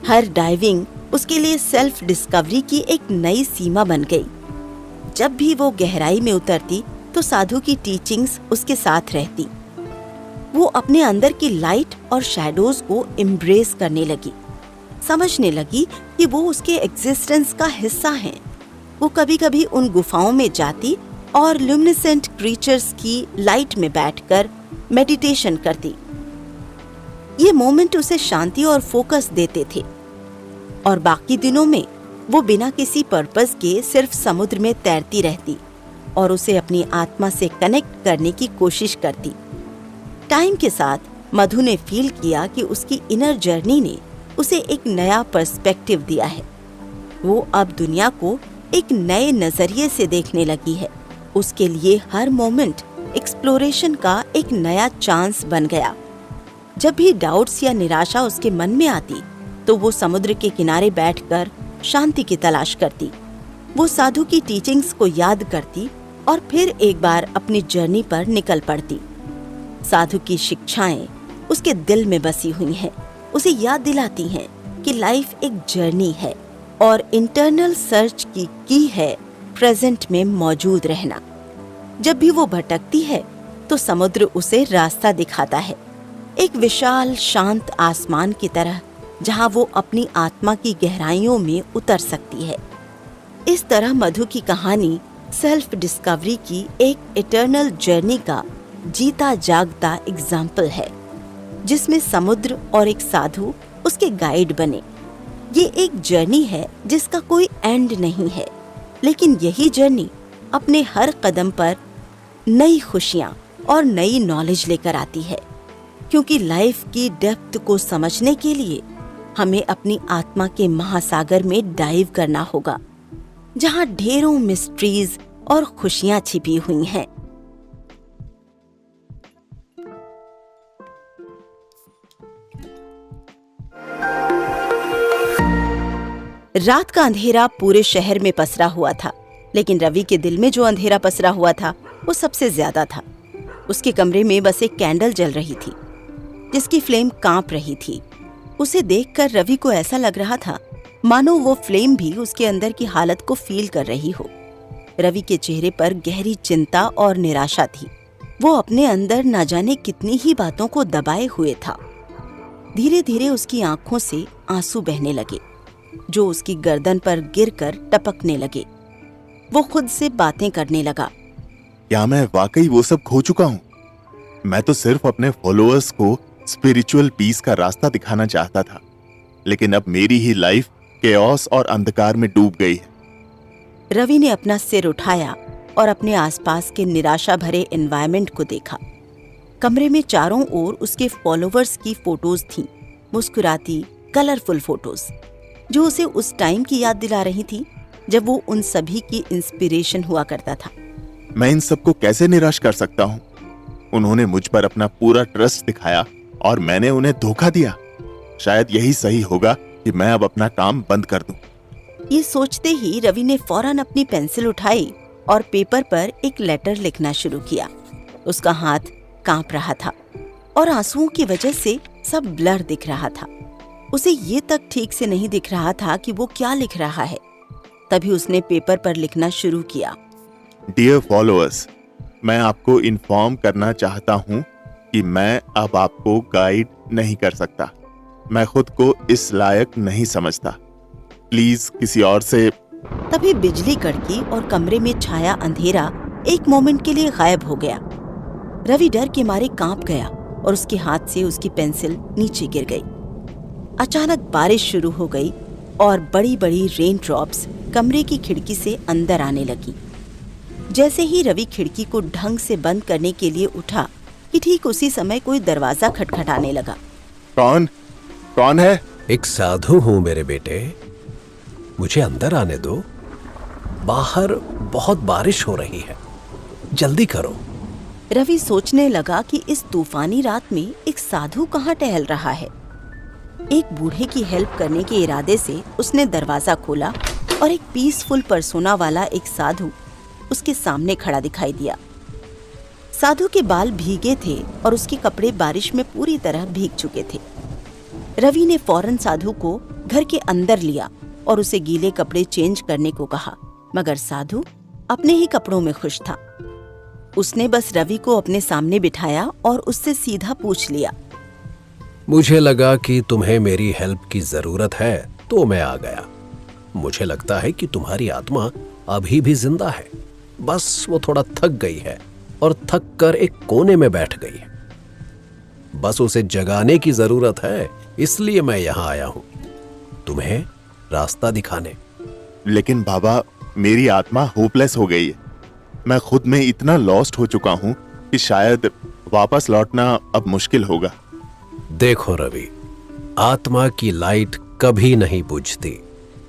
हर डाइविंग उसके लिए सेल्फ डिस्कवरी की एक नई सीमा बन गई। जब भी वो गहराई में उतरती तो साधु की टीचिंग्स उसके साथ रहती। वो अपने अंदर की लाइट और शैडोज को एम्ब्रेस करने लगी, समझने लगी कि वो उसके एग्जिस्टेंस का हिस्सा हैं। वो कभी कभी उन गुफाओं में जाती और ल्यूमिनेसेंट क्रीचर्स की लाइट में बैठकर मेडिटेशन करती। ये मोमेंट उसे शांति और फोकस देते थे। और बाकी दिनों में वो बिना किसी पर्पस के सिर्फ समुद्र में तैरती रहती और उसे अपनी आत्मा से कनेक्ट करने की कोशिश करती। टाइम के साथ मधु ने फील किया कि उसकी इनर जर्नी ने उसे एक नया पर्सपेक्टिव दिया है। वो अब दुनिया को एक नए नजरिए से देखने लगी है। उसके लिए हर मोमेंट एक्सप्लोरेशन का एक नया चांस बन गया। जब भी डाउट्स या निराशा उसके मन में आती तो वो समुद्र के किनारे बैठकर शांति की तलाश करती। वो साधु की टीचिंग्स को याद करती और फिर एक बार अपनी जर्नी पर निकल पड़ती। साधु की शिक्षाएं उसके दिल में बसी हुई हैं, उसे याद दिलाती हैं कि लाइफ एक जर्नी है और इंटरनल सर्च की है प्रेजेंट में मौजूद रहना। जब भी वो भटकती है तो समुद्र उसे रास्ता दिखाता है, एक विशाल शांत आसमान की तरह जहां वो अपनी आत्मा की गहराइयों में उतर सकती है। इस तरह मधु की कहानी सेल्फ डिस्कवरी की एक इटर्नल जर्नी का जीता जागता एग्जाम्पल है, जिसमें समुद्र और एक साधु उसके गाइड बने। ये एक जर्नी है जिसका कोई एंड नहीं है, लेकिन यही जर्नी अपने हर कदम पर नई खुशियां और नई नॉलेज लेकर आती है, क्योंकि लाइफ की डेप्थ को समझने के लिए हमें अपनी आत्मा के महासागर में डाइव करना होगा, जहां ढेरों मिस्ट्रीज और खुशियां छिपी हुई हैं। रात का अंधेरा पूरे शहर में पसरा हुआ था, लेकिन रवि के दिल में जो अंधेरा पसरा हुआ था वो सबसे ज्यादा था। उसके कमरे में बस एक कैंडल जल रही थी, जिसकी फ्लेम कांप रही थी। उसे देखकर रवि को ऐसा लग रहा था मानो वो फ्लेम भी उसके अंदर की हालत को फील कर रही हो। रवि के चेहरे पर गहरी चिंता और निराशा थी। वो अपने अंदर न जाने कितनी ही बातों को दबाए हुए था। धीरे धीरे उसकी आंखों से आंसू बहने लगे, जो उसकी गर्दन पर गिरकर टपकने लगे। वो खुद से बातें करने लगा। क्या मैं वाकई वो सब खो चुका हूँ? मैं तो सिर्फ अपने फॉलोअर्स को स्पिरिचुअल पीस का रास्ता दिखाना चाहता था, लेकिन अब मेरी ही लाइफ केओस और अंधकार में डूब गई है। रवि ने अपना सिर उठाया और अपने आसपास के निराशा भरे एनवायरनमेंट को देखा। कमरे में चारों ओर उसके फॉलोअर्स की फोटोज थीं, मुस्कुराती कलरफुल फोटोज, जो उसे उस टाइम की याद दिला रही थी जब वो उन सभी की इंस्पिरेशन हुआ करता था। मैं इन सबको कैसे निराश कर सकता हूँ? उन्होंने मुझ पर अपना पूरा ट्रस्ट दिखाया और मैंने उन्हें धोखा दिया। शायद यही सही होगा कि मैं अब अपना काम बंद कर दूं। ये सोचते ही रवि ने फौरन अपनी पेंसिल उठाई और पेपर पर एक लेटर लिखना शुरू किया। उसका हाथ कांप रहा था और आंसुओं की वजह से सब ब्लर दिख रहा था। उसे ये तक ठीक से नहीं दिख रहा था कि वो क्या लिख रहा है। तभी उसने पेपर पर लिखना शुरू किया। डियर फॉलोअर्स, मैं आपको इन्फॉर्म करना चाहता हूँ कि मैं अब आपको गाइड नहीं कर सकता। मैं खुद को इस लायक नहीं समझता। प्लीज किसी और से। तभी बिजली कड़की और कमरे में छाया अंधेरा एक मोमेंट के लिए गायब हो गया। रवि डर के मारे कांप गया और उसके हाथ से उसकी पेंसिल नीचे गिर गई। अचानक बारिश शुरू हो गई और बड़ी बड़ी रेन ड्रॉप्स कमरे की खिड़की से अंदर आने लगी। जैसे ही रवि खिड़की को ढंग से बंद करने के लिए उठा कि ठीक उसी समय कोई दरवाजा खटखटाने लगा। कौन है? एक साधु हूं मेरे बेटे, मुझे अंदर आने दो। बाहर बहुत बारिश हो रही है, जल्दी करो। रवि सोचने लगा कि इस तूफानी रात में एक साधु कहाँ टहल रहा है। एक बूढ़े की हेल्प करने के इरादे से उसने दरवाजा खोला और एक पीसफुल पर्सोना वाला एक साधु उसके सामने खड़ा दिखाई दिया। साधु के बाल भीगे थे और उसके कपड़े बारिश में पूरी तरह भीग चुके थे। रवि ने फौरन साधु को घर के अंदर लिया और उसे गीले कपड़े चेंज करने को कहा, मगर साधु अपने ही कपड़ों में खुश था। उसने बस रवि को अपने सामने बिठाया और उससे सीधा पूछ लिया, मुझे लगा कि तुम्हें मेरी हेल्प की जरूरत है तो मैं आ गया। मुझे लगता है कि तुम्हारी आत्मा अभी भी जिंदा है, बस वो थोड़ा थक गई है और थक कर एक कोने में बैठ गई है। बस उसे जगाने की जरूरत है, इसलिए मैं यहां आया हूं तुम्हें रास्ता दिखाने। लेकिन बाबा, मेरी आत्मा होपलेस हो गई है। मैं खुद में इतना लॉस्ट हो चुका हूं कि शायद वापस लौटना अब मुश्किल होगा। देखो रवि, आत्मा की लाइट कभी नहीं बुझती,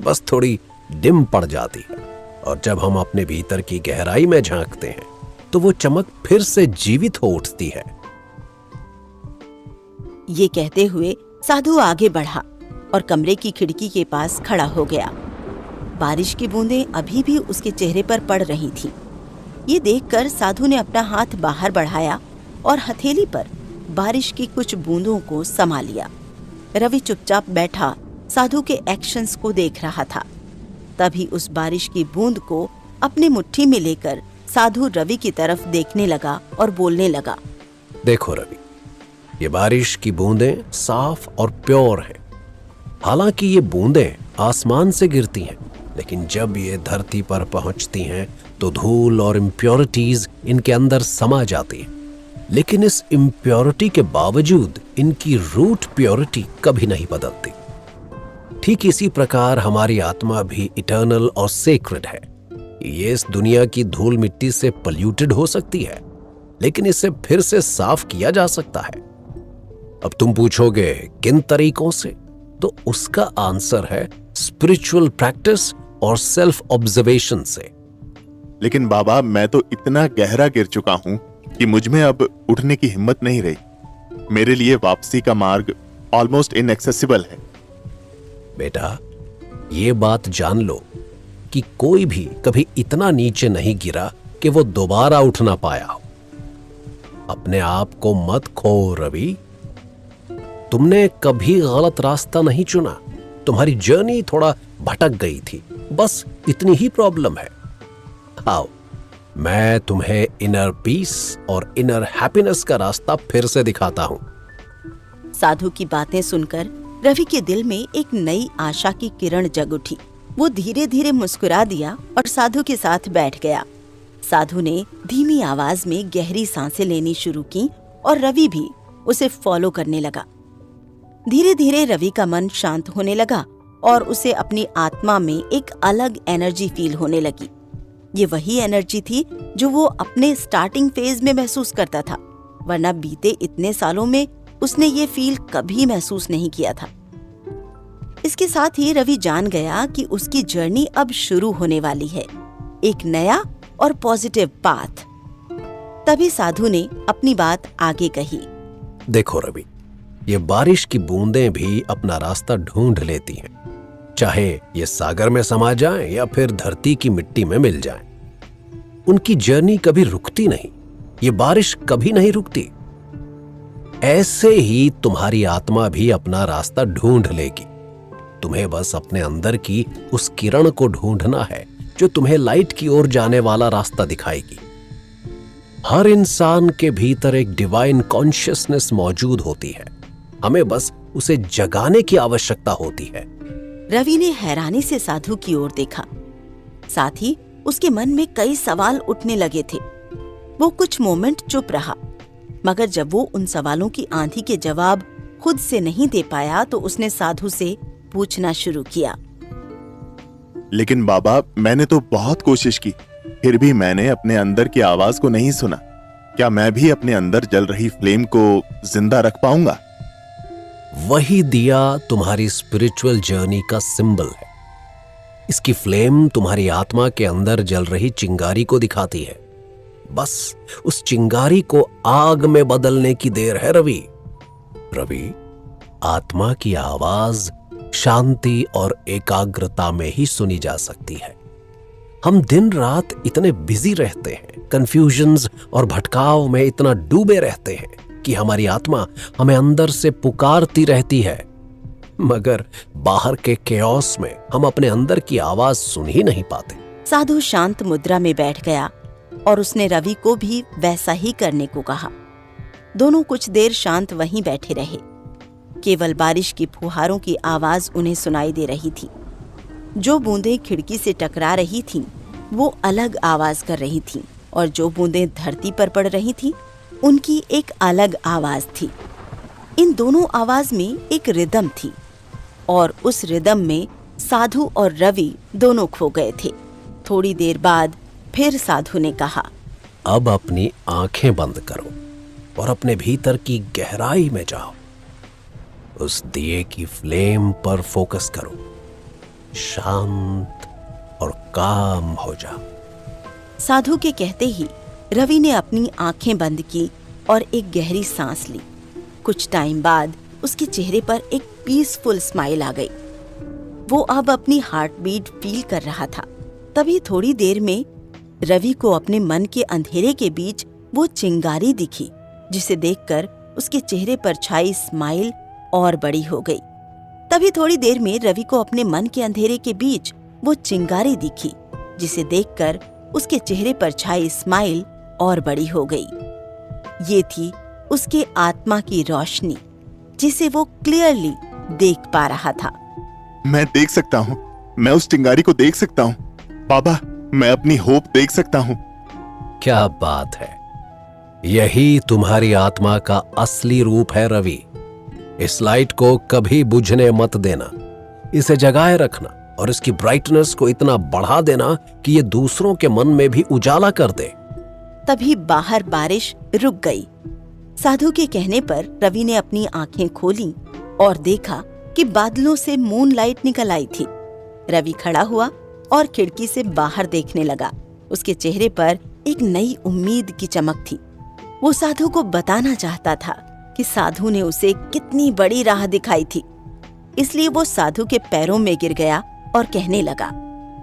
बस थोड़ी डिम पड़ जाती है, और जब हम अपने भीतर की गहराई में झांकते हैं तो वो चमक फिर से जीवित हो उठती है। ये कहते हुए साधु आगे बढ़ा और कमरे की खिड़की के पास खड़ा हो गया। बारिश की बूंदें अभी भी उसके चेहरे पर पड़ रही थीं। ये देखकर साधु ने अपना हाथ बाहर बढ़ाया और हथेली पर बारिश की कुछ बूंदों को समा लिया। रवि चुपचाप बैठा साधु के एक्शंस को देख रहा था। तभी उस बारिश की बूंद को अपने मुट्ठी में लेकर साधु रवि की तरफ देखने लगा और बोलने लगा, देखो रवि, ये बारिश की बूंदें साफ और प्योर हैं। हालांकि ये बूंदें आसमान से गिरती हैं, लेकिन जब ये धरती पर पहुंचती हैं तो धूल और इम्प्योरिटीज इनके अंदर समा जाती हैं। लेकिन इस इम्प्योरिटी के बावजूद इनकी रूट प्योरिटी कभी नहीं बदलती। ठीक इसी प्रकार हमारी आत्मा भी इटर्नल और सेक्रेड है। ये इस दुनिया की धूल मिट्टी से पल्यूटेड हो सकती है, लेकिन इसे फिर से साफ किया जा सकता है। अब तुम पूछोगे किन तरीकों से, तो उसका आंसर है स्पिरिचुअल प्रैक्टिस और सेल्फ ऑब्जर्वेशन से। लेकिन बाबा, मैं तो इतना गहरा गिर चुका हूं कि मुझ में अब उठने की हिम्मत नहीं रही। मेरे लिए वापसी का मार्ग ऑलमोस्ट इनएक्सेसिबल है। बेटा, ये बात जान लो कि कोई भी कभी इतना नीचे नहीं गिरा कि वो दोबारा उठ ना पाया हो। अपने आप को मत खो रवि। तुमने कभी गलत रास्ता नहीं चुना, तुम्हारी जर्नी थोड़ा भटक गई थी, बस इतनी ही प्रॉब्लम है। आओ, मैं तुम्हें इनर पीस और इनर हैप्पीनेस का रास्ता फिर से दिखाता हूं। साधु की बातें सुनकर रवि के दिल में एक नई आशा की किरण जग उठी। वो धीरे धीरे मुस्कुरा दिया और साधु के साथ बैठ गया। साधु ने धीमी आवाज में गहरी सांसें लेनी शुरू की और रवि भी उसे फॉलो करने लगा। धीरे धीरे रवि का मन शांत होने लगा और उसे अपनी आत्मा में एक अलग एनर्जी फील होने लगी। ये वही एनर्जी थी जो वो अपने स्टार्टिंग फेज में महसूस करता था, वरना बीते इतने सालों में उसने ये फील कभी महसूस नहीं किया था। इसके साथ ही रवि जान गया कि उसकी जर्नी अब शुरू होने वाली है, एक नया और पॉजिटिव पाथ। तभी साधु ने अपनी बात आगे कही। देखो रवि, ये बारिश की बूंदें भी अपना रास्ता ढूंढ लेती हैं, चाहे ये सागर में समा जाएं या फिर धरती की मिट्टी में मिल जाएं। उनकी जर्नी कभी रुकती नहीं, ये बारिश कभी नहीं रुकती। ऐसे ही तुम्हारी आत्मा भी अपना रास्ता ढूंढ लेगी। तुम्हें बस अपने अंदर की उस किरण को ढूंढना है जो तुम्हें लाइट की ओर जाने वाला रास्ता दिखाएगी। हर इंसान के भीतर एक डिवाइन कॉन्शियसनेस मौजूद होती है, हमें बस उसे जगाने की आवश्यकता होती है। रवि ने हैरानी से साधु की ओर देखा, साथ ही उसके मन में कई सवाल उठने लगे थे। वो कुछ मोमेंट चुप रहा, मगर जब वो उन सवालों की आंधी के जवाब खुद से नहीं दे पाया तो उसने साधु से पूछना शुरू किया। लेकिन बाबा, मैंने तो बहुत कोशिश की, फिर भी मैंने अपने अंदर की आवाज को नहीं सुना। क्या मैं भी अपने अंदर जल रही फ्लेम को जिंदा रख पाऊंगा? वही दिया तुम्हारी स्पिरिचुअल जर्नी का सिंबल है। इसकी फ्लेम तुम्हारी आत्मा के अंदर जल रही चिंगारी को दिखाती है। बस उस चिंगारी को आग में बदलने की देर है रवि। रवि, आत्मा की आवाज शांति और एकाग्रता में ही सुनी जा सकती है। हम दिन रात इतने बिजी रहते हैं, कंफ्यूजन्स और भटकाव में इतना डूबे रहते हैं कि हमारी आत्मा हमें अंदर से पुकारती रहती है, मगर बाहर के केओस में हम अपने अंदर की आवाज सुन ही नहीं पाते। साधु शांत मुद्रा में बैठ गया और उसने रवि को भी वैसा ही करने को कहा। दोनों कुछ देर शांत वहीं बैठे रहे। केवल बारिश की फुहारों की आवाज उन्हें सुनाई दे रही थी। जो बूंदें खिड़की से टकरा रही थीं, वो अलग आवाज कर रही थीं, और जो बूंदें धरती पर पड़ रही थीं, उनकी एक अलग आवाज थी। इन दोनों आवाज में एक रिदम थी, और उस रिदम में साधु और रवि दोनों खो गए थे। थोड़ी देर बाद फिर साधु ने कहा, अब अपनी आंखें बंद करो और अपने भीतर की गहराई में जाओ। उस दिए की फ्लेम पर फोकस करो। शांत और काम हो जाओ। साधु के कहते ही रवि ने अपनी आंखें बंद की और एक गहरी सांस ली। कुछ टाइम बाद उसके चेहरे पर एक पीसफुल स्माइल आ गई। वो अब अपनी हार्ट बीट फील कर रहा था। तभी थोड़ी देर में रवि को अपने मन के अंधेरे के बीच वो चिंगारी दिखी, जिसे देखकर उसके चेहरे पर छाई स्माइल और बड़ी हो गई। तभी थोड़ी देर में रवि को अपने मन के अंधेरे के बीच वो चिंगारी दिखी, जिसे देखकर उसके चेहरे पर छाई स्माइल और बड़ी हो गई। ये थी उसके आत्मा की रोशनी, जिसे वो क्लियरली देख पा रहा था। मैं देख सकता हूँ, मैं उस चिंगारी को देख सकता हूँ। बाबा, मैं अपनी होप देख सकता हूँ। क्या बात है! यही तुम्हारी आत्मा का असली रूप है रवि। इस लाइट को कभी बुझने मत देना। इसे जगाए रखना और इसकी ब्राइटनेस को इतना बढ़ा देना कि ये दूसरों के मन में भी उजाला कर दे। तभी बाहर बारिश रुक गई। साधु के कहने पर रवि ने अपनी आंखें खोली और देखा कि बादलों से मूनलाइट निकल आई थी। रवि खड़ा हुआ और खिड़की से बाहर देखने लगा। उसके चेहरे पर एक नई उम्मीद की चमक थी। वो साधु को बताना चाहता था कि साधु ने उसे कितनी बड़ी राह दिखाई थी। इसलिए वो साधु के पैरों में गिर गया और कहने लगा,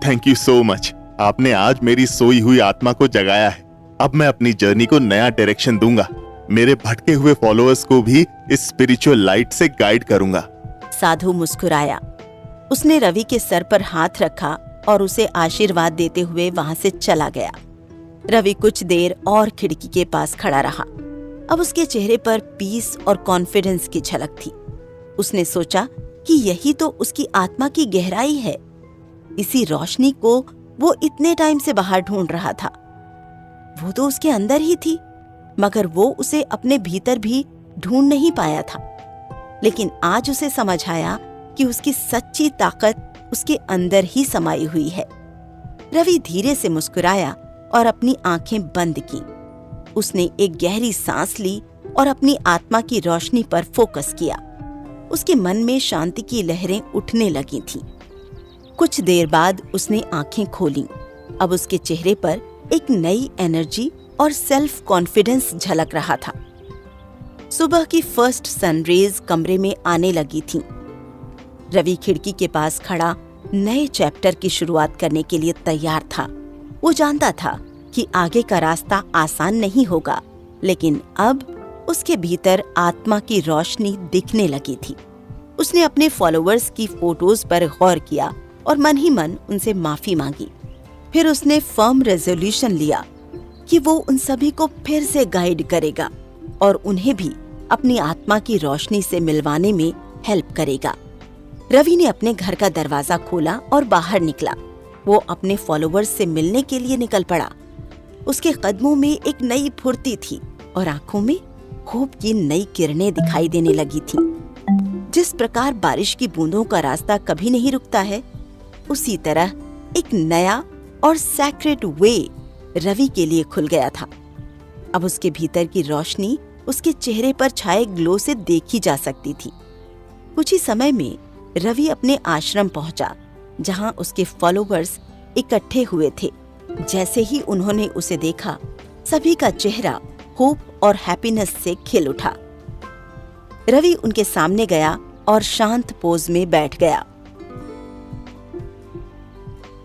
थैंक यू सो मच। आपने आज मेरी सोई हुई आत्मा को जगाया है। अब मैं अपनी जर्नी को नया डायरेक्शन दूंगा। मेरे भटके हुए फॉलोअर्स को भी इस स्पिरिचुअल लाइट से गाइड करूंगा। साधु मुस्कुराया। उसने रवि के सर पर हाथ रखा और उसे आशीर्वाद देते हुए वहां से चला गया। रवि कुछ देर और खिड़की के पास खड़ा रहा। अब उसके चेहरे पर पीस और कॉन्फिडेंस की झलक थी। उसने सोचा कि यही तो उसकी आत्मा की गहराई है। इसी रोशनी को वो इतने टाइम से बाहर ढूंढ रहा था। वो तो उसके अंदर ही थी, मगर वो उसे अपने भीतर भी ढूंढ नहीं पाया था। लेकिन आज उसे समझ आया कि उसकी सच्ची ताकत उसके अंदर ही समाई हुई है। रवि धीरे से मुस्कुराया और अपनी आंखें बंद की। उसने एक गहरी सांस ली और अपनी आत्मा की रोशनी पर फोकस किया। उसके मन में शांति की लहरें उठने लगी थीं। कुछ देर बाद उसने आंखें खोलीं। अब उसके चेहरे पर एक नई एनर्जी और सेल्फ कॉन्फिडेंस झलक रहा था। सुबह की फर्स्ट सनरेज कमरे में आने लगी थीं। रवि खिड़की के पास खड़ा नए चैप्टर की शुरुआत करने के लिए तैयार था। वो जानता था कि आगे का रास्ता आसान नहीं होगा, लेकिन अब उसके भीतर आत्मा की रोशनी दिखने लगी थी। उसने अपने फॉलोअर्स की फोटोज पर गौर किया और मन ही मन उनसे माफी मांगी। फिर उसने फर्म रेजोल्यूशन लिया कि वो उन सभी को फिर से गाइड करेगा और उन्हें भी अपनी आत्मा की रोशनी से मिलवाने में हेल्प करेगा। रवि ने अपने घर का दरवाजा खोला और बाहर निकला। वो अपने फॉलोअर्स से मिलने के लिए निकल पड़ा। उसके कदमों में एक नई फुर्ती थी और आंखों में होप की नई किरणें दिखाई देने लगी थीं। जिस प्रकार बारिश की बूंदों का रास्ता कभी नहीं रुकता है, उसी तरह एक नया और सैक्रेड वे रवि के लिए खुल गया था। अब उसके भीतर की रोशनी उसके चेहरे पर छाए ग्लो से देखी जा सकती थी। कुछ ही समय में रवि अपने आश्रम पहुंचा, जहां उसके फॉलोअर्स इकट्ठे हुए थे। जैसे ही उन्होंने उसे देखा, सभी का चेहरा होप और हैप्पीनेस से खिल उठा। रवि उनके सामने गया और शांत पोज में बैठ गया।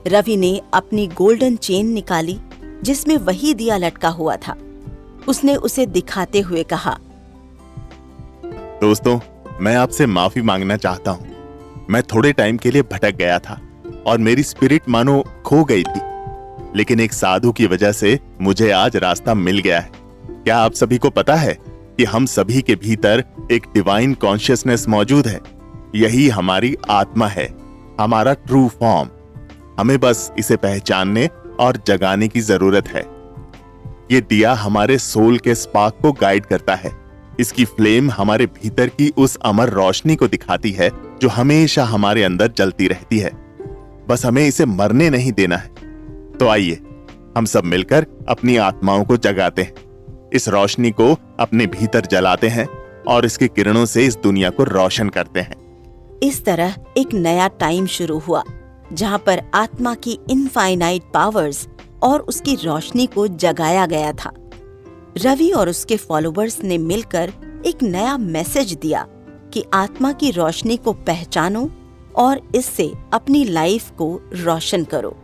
रवि ने अपनी गोल्डन चेन निकाली जिसमें वही दिया लटका हुआ था। उसने उसे दिखाते हुए कहा, दोस्तों, मैं आपसे माफी मांगना चाहता हूँ। मैं थोड़े टाइम के लिए भटक गया था और मेरी स्पिरिट मानो खो गई थी, लेकिन एक साधु की वजह से मुझे आज रास्ता मिल गया है। क्या आप सभी को पता है कि हम सभी के भीतर एक डिवाइन कॉन्शियसनेस मौजूद है? यही हमारी आत्मा है, हमारा ट्रू फॉर्म। हमें बस इसे पहचानने और जगाने की जरूरत है। ये दिया हमारे सोल के स्पार्क को गाइड करता है। इसकी फ्लेम हमारे भीतर की उस अमर रोशनी को दिखाती है जो हमेशा हमारे अंदर जलती रहती है। बस हमें इसे मरने नहीं देना है। तो आइए हम सब मिलकर अपनी आत्माओं को जगाते हैं, इस रोशनी को अपने भीतर जलाते हैं और इसकी किरणों से इस दुनिया को रोशन करते हैं। इस तरह एक नया टाइम शुरू हुआ जहां पर आत्मा की इनफाइनाइट पावर्स और उसकी रोशनी को जगाया गया था। रवि और उसके फॉलोअर्स ने मिलकर एक नया मैसेज दिया कि आत्मा की रोशनी को पहचानो और इससे अपनी लाइफ को रोशन करो।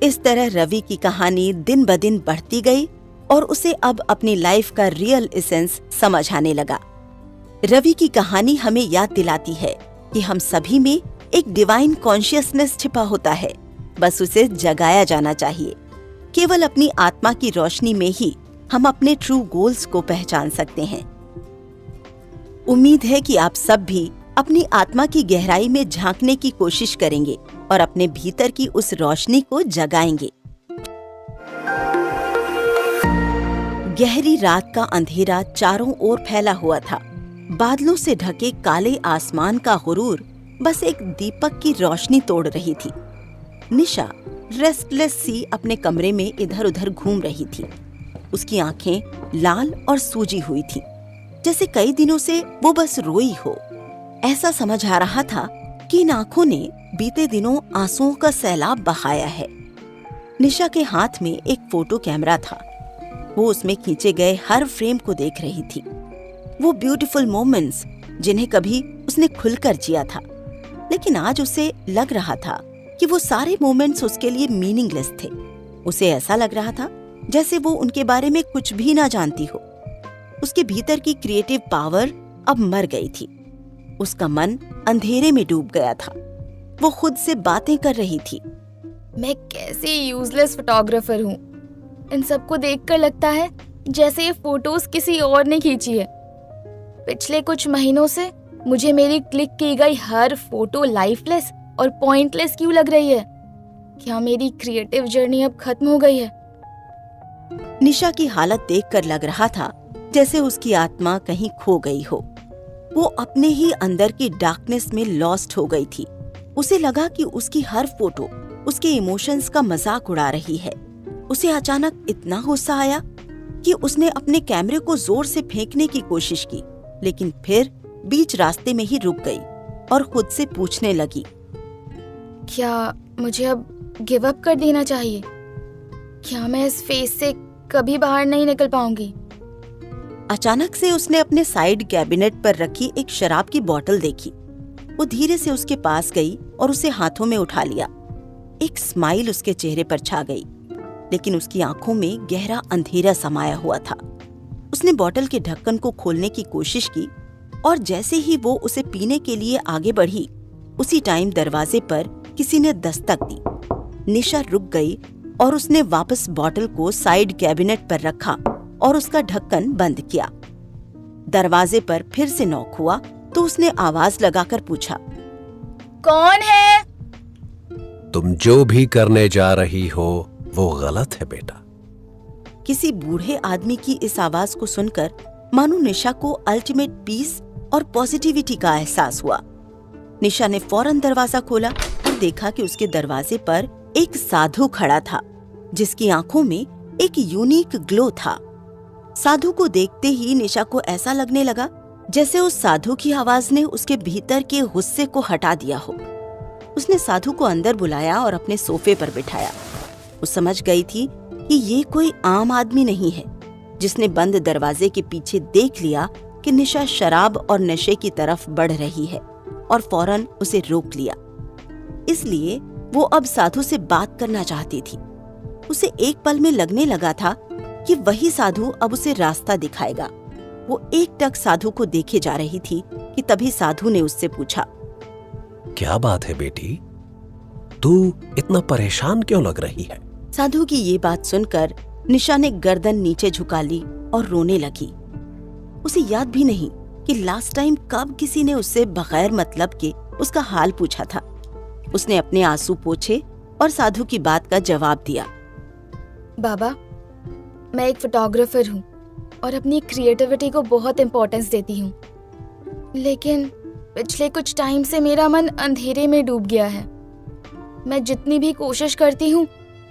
इस तरह रवि की कहानी दिन ब दिन बढ़ती गई और उसे अब अपनी लाइफ का रियल एसेंस समझ आने लगा। रवि की कहानी हमें याद दिलाती है कि हम सभी में एक डिवाइन कॉन्शियसनेस छिपा होता है, बस उसे जगाया जाना चाहिए। केवल अपनी आत्मा की रोशनी में ही हम अपने ट्रू गोल्स को पहचान सकते हैं। उम्मीद है कि आप सब भी अपनी आत्मा की गहराई में झांकने की कोशिश करेंगे और अपने भीतर की उस रोशनी को जगाएंगे। गहरी रात का अंधेरा चारों ओर फैला हुआ था। बादलों से ढके काले आसमान का गुरूर बस एक दीपक की रोशनी तोड़ रही थी। निशा रेस्टलेस सी अपने कमरे में इधर उधर घूम रही थी। उसकी आंखें लाल और सूजी हुई थीं, जैसे कई दिनों से वो बस रोई हो। ऐसा समझ आ रहा था कि इन आंखों ने बीते दिनों आंसुओं का सैलाब बहाया है। निशा के हाथ में एक फोटो कैमरा था। वो उसमें खींचे गए हर फ्रेम को देख रही थी। वो ब्यूटीफुल मोमेंट्स जिन्हें कभी उसने खुलकर जिया था, लेकिन आज उसे लग रहा था कि वो सारे मोमेंट्स उसके लिए मीनिंगलेस थे। उसे ऐसा लग रहा था जैसे वो उनके बारे में कुछ भी ना जानती हो। उसके भीतर की क्रिएटिव पावर अब मर गई थी। उसका मन अंधेरे में डूब गया था। वो खुद से बातें कर रही थी। मैं कैसे यूजलेस फोटोग्राफर हूँ। इन सबको देखकर लगता है जैसे ये फोटोज किसी और ने खींची है। पिछले कुछ महीनों से मुझे मेरी क्लिक की गई हर फोटो लाइफलेस और पॉइंटलेस क्यों लग रही है? क्या मेरी क्रिएटिव जर्नी अब खत्म हो गई है? निशा की हालत देखकर लग रहा था जैसे उसकी आत्मा कहीं खो गई हो। वो अपने ही अंदर की डार्कनेस में लॉस्ट हो गई थी। उसे लगा कि उसकी हर फोटो उसके इमोशंस का मजाक उड़ा रही है। उसे अचानक इतना गुस्सा आया कि उसने अपने कैमरे को जोर से फेंकने की कोशिश की, लेकिन फिर बीच रास्ते में ही रुक गई और खुद से पूछने लगी, क्या मुझे अब गिव अप कर देना चाहिए? क्या मैं इस फेज से कभी बाहर नहीं निकल पाऊंगी? अचानक से उसने अपने साइड कैबिनेट पर रखी एक शराब की बोतल देखी। वो धीरे से उसके पास गई और उसे हाथों में उठा लिया। एक स्माइल उसके चेहरे पर छा गई, लेकिन उसकी आंखों में गहरा अंधेरा समाया हुआ था। उसने बोतल के ढक्कन को खोलने की कोशिश की और जैसे ही वो उसे पीने के लिए आगे बढ़ी, उसी टाइम दरवाजे पर किसी ने दस्तक दी। निशा रुक गई और उसने वापस बोतल को साइड कैबिनेट पर रखा और उसका ढक्कन बंद किया। दरवाजे पर फिर से नॉक हुआ तो उसने आवाज लगाकर पूछा, कौन है? तुम जो भी करने जा रही हो वो गलत है बेटा। किसी बूढ़े आदमी की इस आवाज को सुनकर मानो निशा को अल्टीमेट पीस और पॉजिटिविटी का एहसास हुआ। निशा ने फौरन दरवाजा खोला और देखा कि उसके दरवाजे पर एक साधु खड़ा था, जिसकी आंखों में एक यूनिक ग्लो था। साधु को देखते ही निशा को ऐसा लगने लगा जैसे उस साधु की आवाज ने उसके भीतर के गुस्से को हटा दिया हो। उसने साधु को अंदर बुलाया और अपने सोफे पर बिठाया। वो समझ गई थी कि ये कोई आम आदमी नहीं है। जिसने बंद दरवाजे के पीछे देख लिया कि निशा शराब और नशे की तरफ बढ़ रही है और फौरन उसे रोक लिया। इसलिए वो अब साधु से बात करना चाहती थी। उसे एक पल में लगने लगा था कि वही साधु अब उसे रास्ता दिखाएगा। वो एकटक साधु को देखे जा रही थी कि तभी साधु ने उससे पूछा, क्या बात है बेटी, तू इतना परेशान क्यों लग रही है? साधु की ये बात सुनकर निशा ने गर्दन नीचे झुका ली और रोने लगी। उसे याद भी नहीं कि लास्ट टाइम कब किसी ने उससे बगैर मतलब के उसका हाल पूछा था। उसने अपने आंसू पोंछे और साधु की बात का जवाब दिया। बाबा, मैं एक फोटोग्राफर हूँ और अपनी क्रिएटिविटी को बहुत इम्पोर्टेंस देती हूँ, लेकिन पिछले कुछ टाइम से मेरा मन अंधेरे में डूब गया है। मैं जितनी भी कोशिश करती हूँ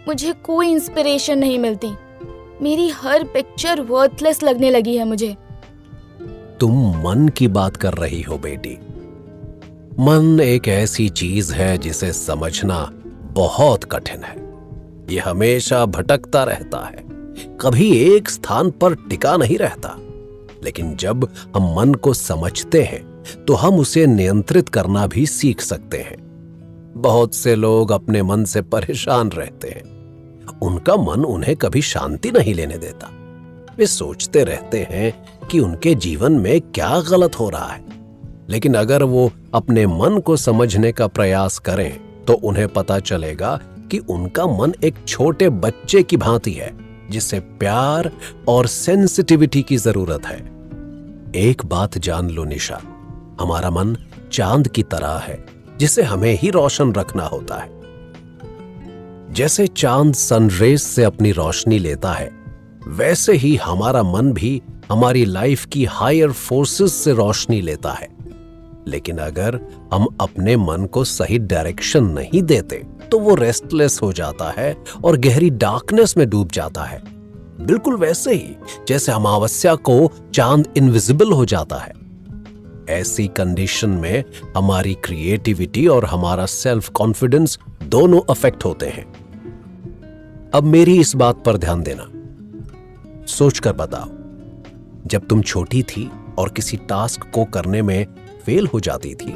मुझे कोई इंस्पिरेशन नहीं मिलती। मेरी हर पिक्चर वर्थलेस लगने लगी है मुझे। तुम मन की बात कर रही हो बेटी। मन एक ऐसी चीज है जिसे समझना बहुत कठिन है। ये हमेशा भटकता रहता है, कभी एक स्थान पर टिका नहीं रहता। लेकिन जब हम मन को समझते हैं तो हम उसे नियंत्रित करना भी सीख सकते हैं। बहुत से लोग अपने मन से परेशान रहते हैं। उनका मन उन्हें कभी शांति नहीं लेने देता। वे सोचते रहते हैं कि उनके जीवन में क्या गलत हो रहा है। लेकिन अगर वो अपने मन को समझने का प्रयास करें तो उन्हें पता चलेगा कि उनका मन एक छोटे बच्चे की भांति है जिसे प्यार और सेंसिटिविटी की जरूरत है। एक बात जान लो निशा, हमारा मन चांद की तरह है जिसे हमें ही रोशन रखना होता है। जैसे चांद सनरेज से अपनी रोशनी लेता है, वैसे ही हमारा मन भी हमारी लाइफ की हायर फोर्सेस से रोशनी लेता है। लेकिन अगर हम अपने मन को सही डायरेक्शन नहीं देते तो वो रेस्टलेस हो जाता है और गहरी डार्कनेस में डूब जाता है। बिल्कुल वैसे ही जैसे अमावस्या को चांद इनविजिबल हो जाता है। ऐसी कंडीशन में हमारी क्रिएटिविटी और हमारा सेल्फ कॉन्फिडेंस दोनों अफेक्ट होते हैं। अब मेरी इस बात पर ध्यान देना। सोचकर बताओ, जब तुम छोटी थी और किसी टास्क को करने में फेल हो जाती थी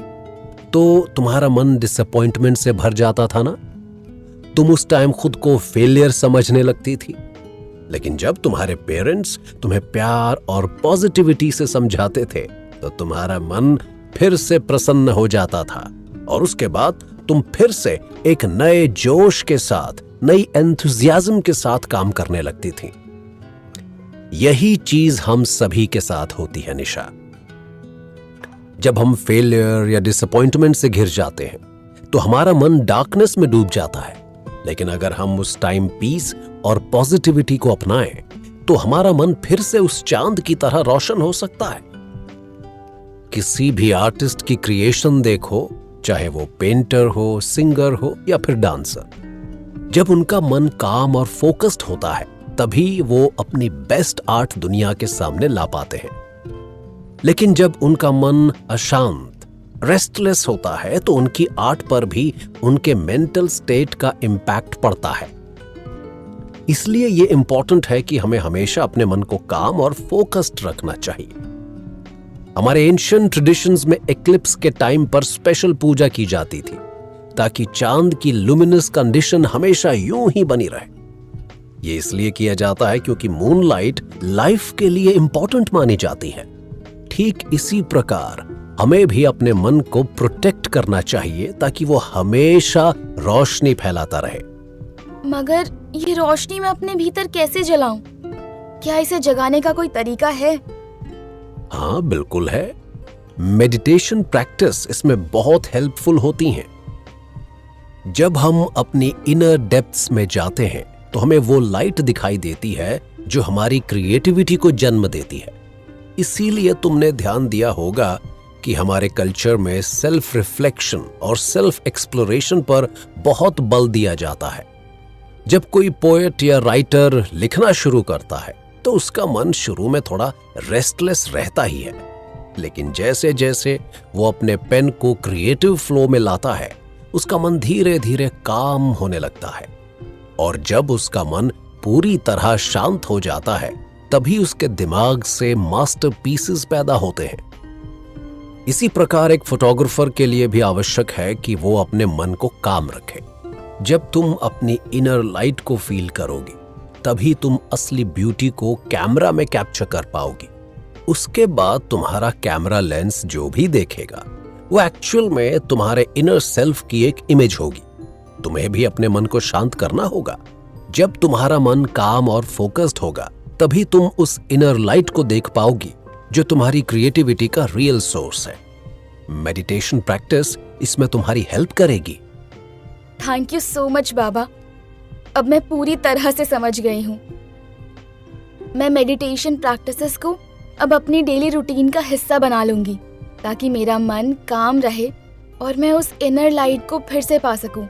तो तुम्हारा मन डिसअपॉइंटमेंट से भर जाता था ना? तुम उस टाइम खुद को फेलियर समझने लगती थी। लेकिन जब तुम्हारे पेरेंट्स तुम्हें प्यार और पॉजिटिविटी से समझाते थे तो तुम्हारा मन फिर से प्रसन्न हो जाता था और उसके बाद तुम फिर से एक नए जोश के साथ, नई एंथुसियाज्म के साथ काम करने लगती थी। यही चीज हम सभी के साथ होती है निशा। जब हम फेलियर या डिसअपॉइंटमेंट से घिर जाते हैं तो हमारा मन डार्कनेस में डूब जाता है। लेकिन अगर हम उस टाइम पीस और पॉजिटिविटी को अपनाएं तो हमारा मन फिर से उस चांद की तरह रोशन हो सकता है। किसी भी आर्टिस्ट की क्रिएशन देखो, चाहे वो पेंटर हो, सिंगर हो या फिर डांसर। जब उनका मन काम और फोकस्ड होता है तभी वो अपनी बेस्ट आर्ट दुनिया के सामने ला पाते हैं। लेकिन जब उनका मन अशांत, रेस्टलेस होता है तो उनकी आर्ट पर भी उनके मेंटल स्टेट का इंपैक्ट पड़ता है। इसलिए ये इंपॉर्टेंट है कि हमें हमेशा अपने मन को काम और फोकस्ड रखना चाहिए। हमारे एंशिएंट ट्रेडिशंस में एक्लिप्स के टाइम पर स्पेशल पूजा की जाती थी ताकि चांद की लुमिनस कंडीशन हमेशा यूं ही बनी रहे। ये इसलिए किया जाता है क्योंकि मूनलाइट लाइफ के लिए इंपॉर्टेंट मानी जाती है। ठीक इसी प्रकार हमें भी अपने मन को प्रोटेक्ट करना चाहिए ताकि वो हमेशा रोशनी फैलाता रहे। मगर ये रोशनी मैं अपने भीतर कैसे जलाऊं? क्या इसे जगाने का कोई तरीका है? हाँ, बिल्कुल है। मेडिटेशन प्रैक्टिस इसमें बहुत हेल्पफुल होती हैं। जब हम अपनी इनर डेप्थ्स में जाते हैं तो हमें वो लाइट दिखाई देती है जो हमारी क्रिएटिविटी को जन्म देती है। इसीलिए तुमने ध्यान दिया होगा कि हमारे कल्चर में सेल्फ रिफ्लेक्शन और सेल्फ एक्सप्लोरेशन पर बहुत बल दिया जाता है। जब कोई पोएट या राइटर लिखना शुरू करता है तो उसका मन शुरू में थोड़ा रेस्टलेस रहता ही है, लेकिन जैसे जैसे वो अपने पेन को क्रिएटिव फ्लो में लाता है उसका मन धीरे धीरे काम होने लगता है। और जब उसका मन पूरी तरह शांत हो जाता है तभी उसके दिमाग से मास्टरपीसेस पैदा होते हैं। इसी प्रकार एक फोटोग्राफर के लिए भी आवश्यक है कि वो अपने मन को काम रखे। जब तुम अपनी इनर लाइट को फील करोगी, तभी तुम असली ब्यूटी को कैमरा में कैप्चर कर पाओगी। उसके बाद तुम्हारा कैमरा लेंस जो भी देखेगा वो एक्चुअल में तुम्हारे इनर सेल्फ की एक इमेज होगी। तुम्हें भी अपने मन को शांत करना होगा। जब तुम्हारा मन काम और फोकस्ड होगा, तभी तुम उस इनर लाइट को देख पाओगी जो तुम्हारी क्रिएटिविटी का रियल सोर्स है। मेडिटेशन प्रैक्टिस इसमें तुम्हारी हेल्प करेगी। थैंक यू सो मच बाबा। अब मैं पूरी तरह से समझ गई हूँ। मैं मेडिटेशन प्रैक्टिसेस को अब अपनी डेली रूटीन का हिस्सा बना लूंगी, ताकि मेरा मन काम रहे और मैं उस इनर लाइट को फिर से पा सकूं,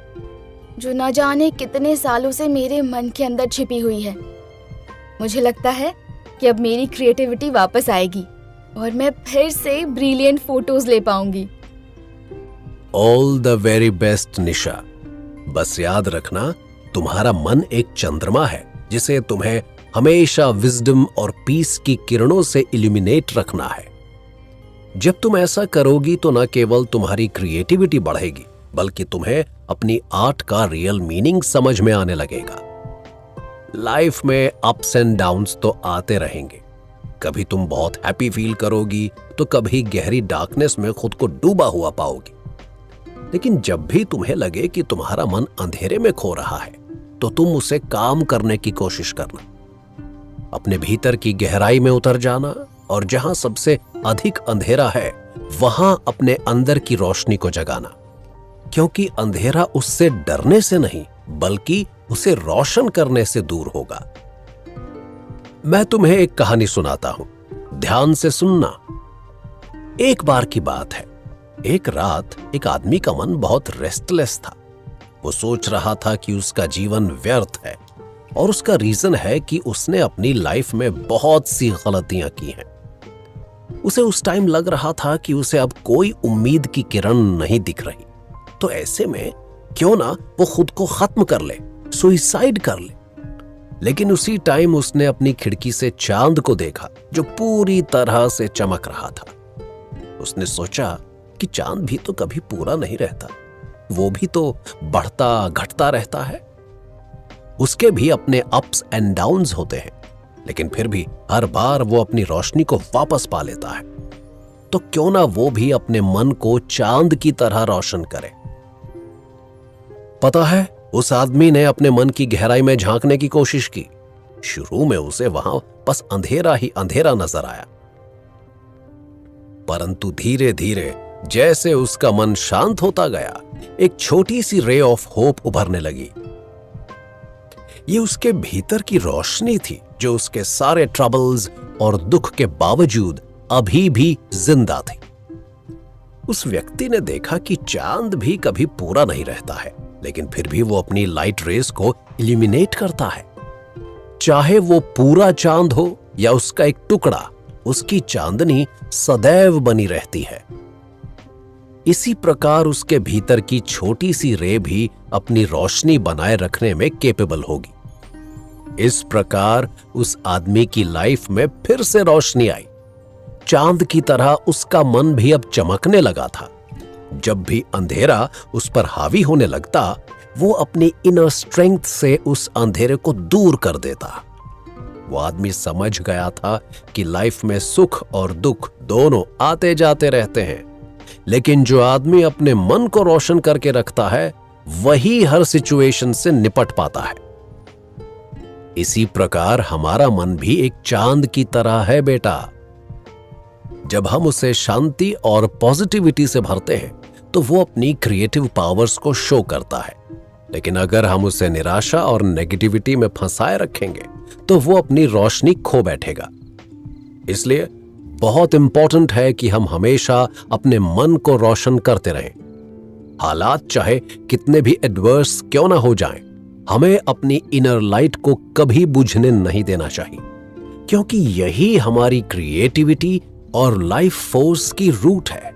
जो न जाने कितने सालों से मेरे मन के अंदर छिपी हुई है। मुझे लगता है कि अब मेरी क्रिएटिविटी वापस आएगी और मैं फिर से ब्रिलियंट फोटोज ले पाऊंगी। ऑल द वेरी बेस्ट निशा। बस याद रखना, तुम्हारा मन एक चंद्रमा है जिसे तुम्हें हमेशा विजडम और पीस की किरणों से इल्यूमिनेट रखना है। जब तुम ऐसा करोगी तो न केवल तुम्हारी क्रिएटिविटी बढ़ेगी, बल्कि तुम्हें अपनी आर्ट का रियल मीनिंग समझ में आने लगेगा। लाइफ में अप्स एंड डाउन्स तो आते रहेंगे। कभी तुम बहुत हैप्पी फील करोगी तो कभी गहरी डार्कनेस में खुद को डूबा हुआ पाओगी। लेकिन जब भी तुम्हें लगे कि तुम्हारा मन अंधेरे में खो रहा है, तो तुम उसे काम करने की कोशिश करना। अपने भीतर की गहराई में उतर जाना और जहां सबसे अधिक अंधेरा है, वहां अपने अंदर की रोशनी को जगाना। क्योंकि अंधेरा उससे डरने से नहीं, बल्कि उसे रोशन करने से दूर होगा। मैं तुम्हें एक कहानी सुनाता हूं, ध्यान से सुनना। एक बार की बात है, एक रात एक आदमी का मन बहुत रेस्टलेस था। वो सोच रहा था कि उसका जीवन व्यर्थ है, और उसका रीजन है कि उसने अपनी लाइफ में बहुत सी गलतियां की हैं। उसे उस टाइम लग रहा था कि उसे अब कोई उम्मीद की किरण नहीं दिख रही। तो ऐसे में क्यों ना वो खुद को खत्म कर ले, सुइसाइड कर ले। लेकिन उसी टाइम उसने अपनी खिड़की से चांद को देखा, जो पूरी तरह से चमक रहा था। उसने सोचा कि चांद भी तो कभी पूरा नहीं रहता, वो भी तो बढ़ता घटता रहता है। उसके भी अपने अप्स एंड डाउन्स होते हैं, लेकिन फिर भी हर बार वो अपनी रोशनी को वापस पा लेता है। तो क्यों ना वो भी अपने मन को चांद की तरह रोशन करे। पता है, उस आदमी ने अपने मन की गहराई में झांकने की कोशिश की। शुरू में उसे वहां बस अंधेरा ही अंधेरा नजर आया, परंतु धीरे धीरे जैसे उसका मन शांत होता गया, एक छोटी सी रे ऑफ होप उभरने लगी। ये उसके भीतर की रोशनी थी, जो उसके सारे ट्रबल्स और दुख के बावजूद अभी भी जिंदा थी। उस व्यक्ति ने देखा कि चांद भी कभी पूरा नहीं रहता है, लेकिन फिर भी वो अपनी लाइट रेस को इल्यूमिनेट करता है। चाहे वो पूरा चांद हो या उसका एक टुकड़ा, उसकी चांदनी सदैव बनी रहती है। इसी प्रकार उसके भीतर की छोटी सी रे भी अपनी रोशनी बनाए रखने में कैपेबल होगी। इस प्रकार उस आदमी की लाइफ में फिर से रोशनी आई। चांद की तरह उसका मन भी अब चमकने लगा था। जब भी अंधेरा उस पर हावी होने लगता, वो अपनी इनर स्ट्रेंथ से उस अंधेरे को दूर कर देता। वो आदमी समझ गया था कि लाइफ में सुख और दुख दोनों आते जाते रहते हैं, लेकिन जो आदमी अपने मन को रोशन करके रखता है, वही हर सिचुएशन से निपट पाता है। इसी प्रकार हमारा मन भी एक चांद की तरह है बेटा। जब हम उसे शांति और पॉजिटिविटी से भरते हैं, तो वो अपनी क्रिएटिव पावर्स को शो करता है। लेकिन अगर हम उसे निराशा और नेगेटिविटी में फंसाए रखेंगे, तो वो अपनी रोशनी खो बैठेगा। इसलिए बहुत इंपॉर्टेंट है कि हम हमेशा अपने मन को रोशन करते रहें। हालात चाहे कितने भी एडवर्स क्यों ना हो जाएं, हमें अपनी इनर लाइट को कभी बुझने नहीं देना चाहिए, क्योंकि यही हमारी क्रिएटिविटी और लाइफ फोर्स की रूट है।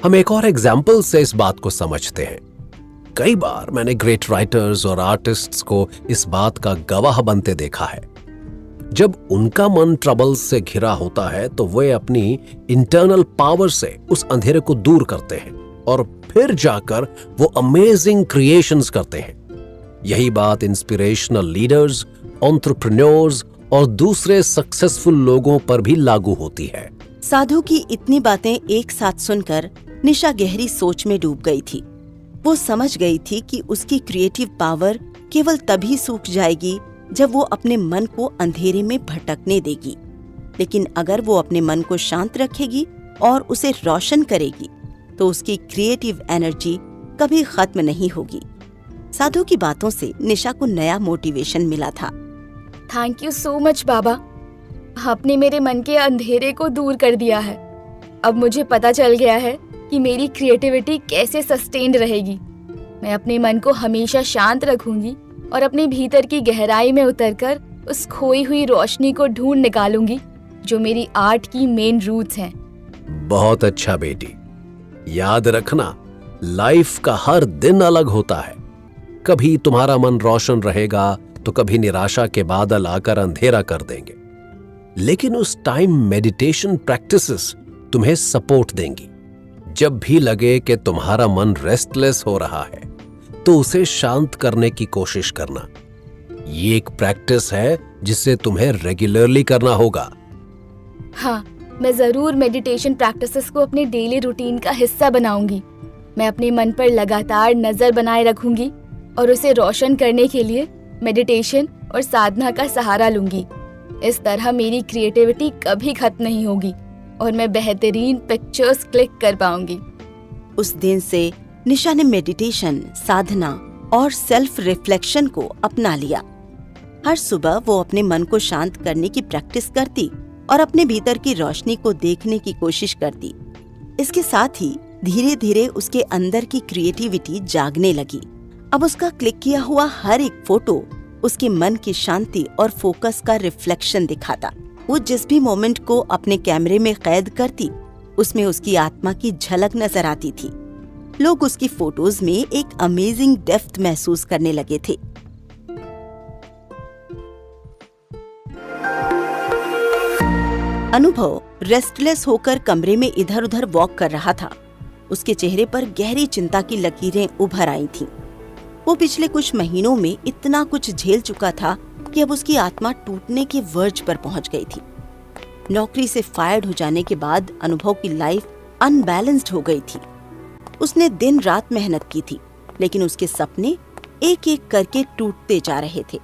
हम एक और एग्जाम्पल से इस बात को समझते हैं। कई बार मैंने ग्रेट राइटर्स और आर्टिस्ट्स को इस बात का गवाह बनते देखा है। जब उनका मन ट्रबल से घिरा होता है तो वे अपनी इंटरनल पावर से उस अंधेरे को दूर करते हैं और फिर जाकर वो अमेजिंग क्रिएशंस करते हैं। यही बात इंस्पिरेशनल लीडर्स, एंटरप्रेन्योर्स और दूसरे सक्सेसफुल लोगों पर भी लागू होती है। साधु की इतनी बातें एक साथ सुनकर निशा गहरी सोच में डूब गई थी। वो समझ गई थी कि उसकी क्रिएटिव पावर केवल तभी सूख जाएगी जब वो अपने मन को अंधेरे में भटकने देगी। लेकिन अगर वो अपने मन को शांत रखेगी और उसे रोशन करेगी तो उसकी क्रिएटिव एनर्जी कभी खत्म नहीं होगी। साधु की बातों से निशा को नया मोटिवेशन मिला था। थैंक यू सो मच बाबा, आपने मेरे मन के अंधेरे को दूर कर दिया है। अब मुझे पता चल गया है कि मेरी क्रिएटिविटी कैसे सस्टेन्ड रहेगी। मैं अपने मन को हमेशा शांत रखूंगी और अपने भीतर की गहराई में उतरकर उस खोई हुई रोशनी को ढूंढ निकालूंगी जो मेरी आर्ट की मेन रूट्स हैं। बहुत अच्छा बेटी, याद रखना लाइफ का हर दिन अलग होता है। कभी तुम्हारा मन रोशन रहेगा तो कभी निराशा के बादल आकर अंधेरा कर देंगे, लेकिन उस टाइम मेडिटेशन प्रैक्टिसेस तुम्हें सपोर्ट देंगी। जब भी लगे कि तुम्हारा मन रेस्टलेस हो रहा है तो उसे शांत करने की कोशिश करना। ये एक प्रैक्टिस है जिसे तुम्हें रेगुलरली करना होगा। हाँ, मैं जरूर मेडिटेशन प्रैक्टिसेस को अपने डेली रूटीन का हिस्सा बनाऊंगी। मैं अपने मन पर लगातार नजर बनाए रखूंगी और उसे रोशन करने के लिए मेडिटेशन और साधना का सहारा लूंगी। इस तरह मेरी क्रिएटिविटी कभी खत्म नहीं होगी और मैं बेहतरीन पिक्चर्स क्लिक कर पाऊंगी। उस दिन से निशा ने मेडिटेशन, साधना और सेल्फ रिफ्लेक्शन को अपना लिया। हर सुबह वो अपने मन को शांत करने की प्रैक्टिस करती और अपने भीतर की रोशनी को देखने की कोशिश करती। इसके साथ ही धीरे धीरे उसके अंदर की क्रिएटिविटी जागने लगी। अब उसका क्लिक किया हुआ हर एक फोटो उसके मन की शांति और फोकस का रिफ्लेक्शन दिखाता। वो जिस भी मोमेंट को अपने कैमरे में कैद करती उसमें उसकी आत्मा की झलक नजर आती थी। लोग उसकी फोटोज में एक अमेजिंग डेप्थ महसूस करने लगे थे। अनुभव रेस्टलेस होकर कमरे में इधर उधर वॉक कर रहा था। उसके चेहरे पर गहरी चिंता की लकीरें उभर आई थीं। वो पिछले कुछ महीनों में इतना कुछ झेल चुका था कि अब उसकी आत्मा टूटने के वर्ज पर पहुंच गई थी। नौकरी से फायर्ड हो जाने के बाद अनुभव की लाइफ अनबैलेंस्ड हो गई थी। उसने दिन रात मेहनत की थी, लेकिन उसके सपने एक एक करके टूटते जा रहे थे।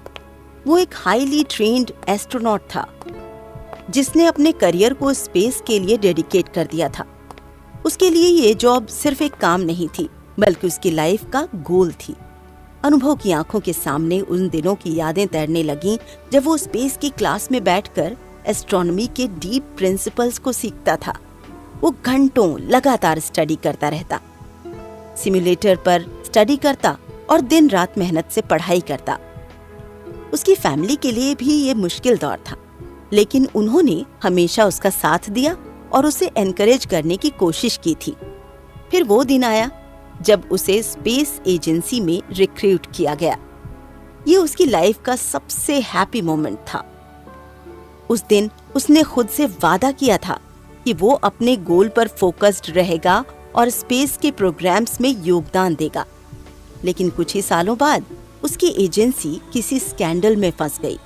वो एक हाईली ट्रेन्ड एस्ट्रोनॉट था जिसने अपने करियर को स्पेस के लिए डेडिकेट कर दिया था। उसके लिए ये जॉब सिर्फ एक काम नहीं थी, बल्कि उसकी लाइफ का गोल थी। अनुभव की आंखों के सामने उन दिनों की यादें तैरने लगीं जब वो स्पेस की क्लास में बैठकर एस्ट्रोनॉमी के डीप प्रिंसिपल्स को सीखता था। वो घंटों लगातार स्टडी करता रहता, सिमुलेटर पर स्टडी करता और दिन रात मेहनत से पढ़ाई करता। उसकी फैमिली के लिए भी ये मुश्किल दौर था, लेकिन उन्होंने हमेशा उसका साथ दिया और उसे एनकरेज करने की कोशिश की थी। फिर वो दिन आया जब उसे स्पेस एजेंसी में रिक्रूट किया गया। ये उसकी लाइफ का सबसे हैप्पी मोमेंट था। उस दिन उसने खुद से वादा किया था कि वो अपने गोल पर फोकस्ड रहेगा और स्पेस के प्रोग्राम्स में योगदान देगा। लेकिन कुछ ही सालों बाद उसकी एजेंसी किसी स्कैंडल में फंस गई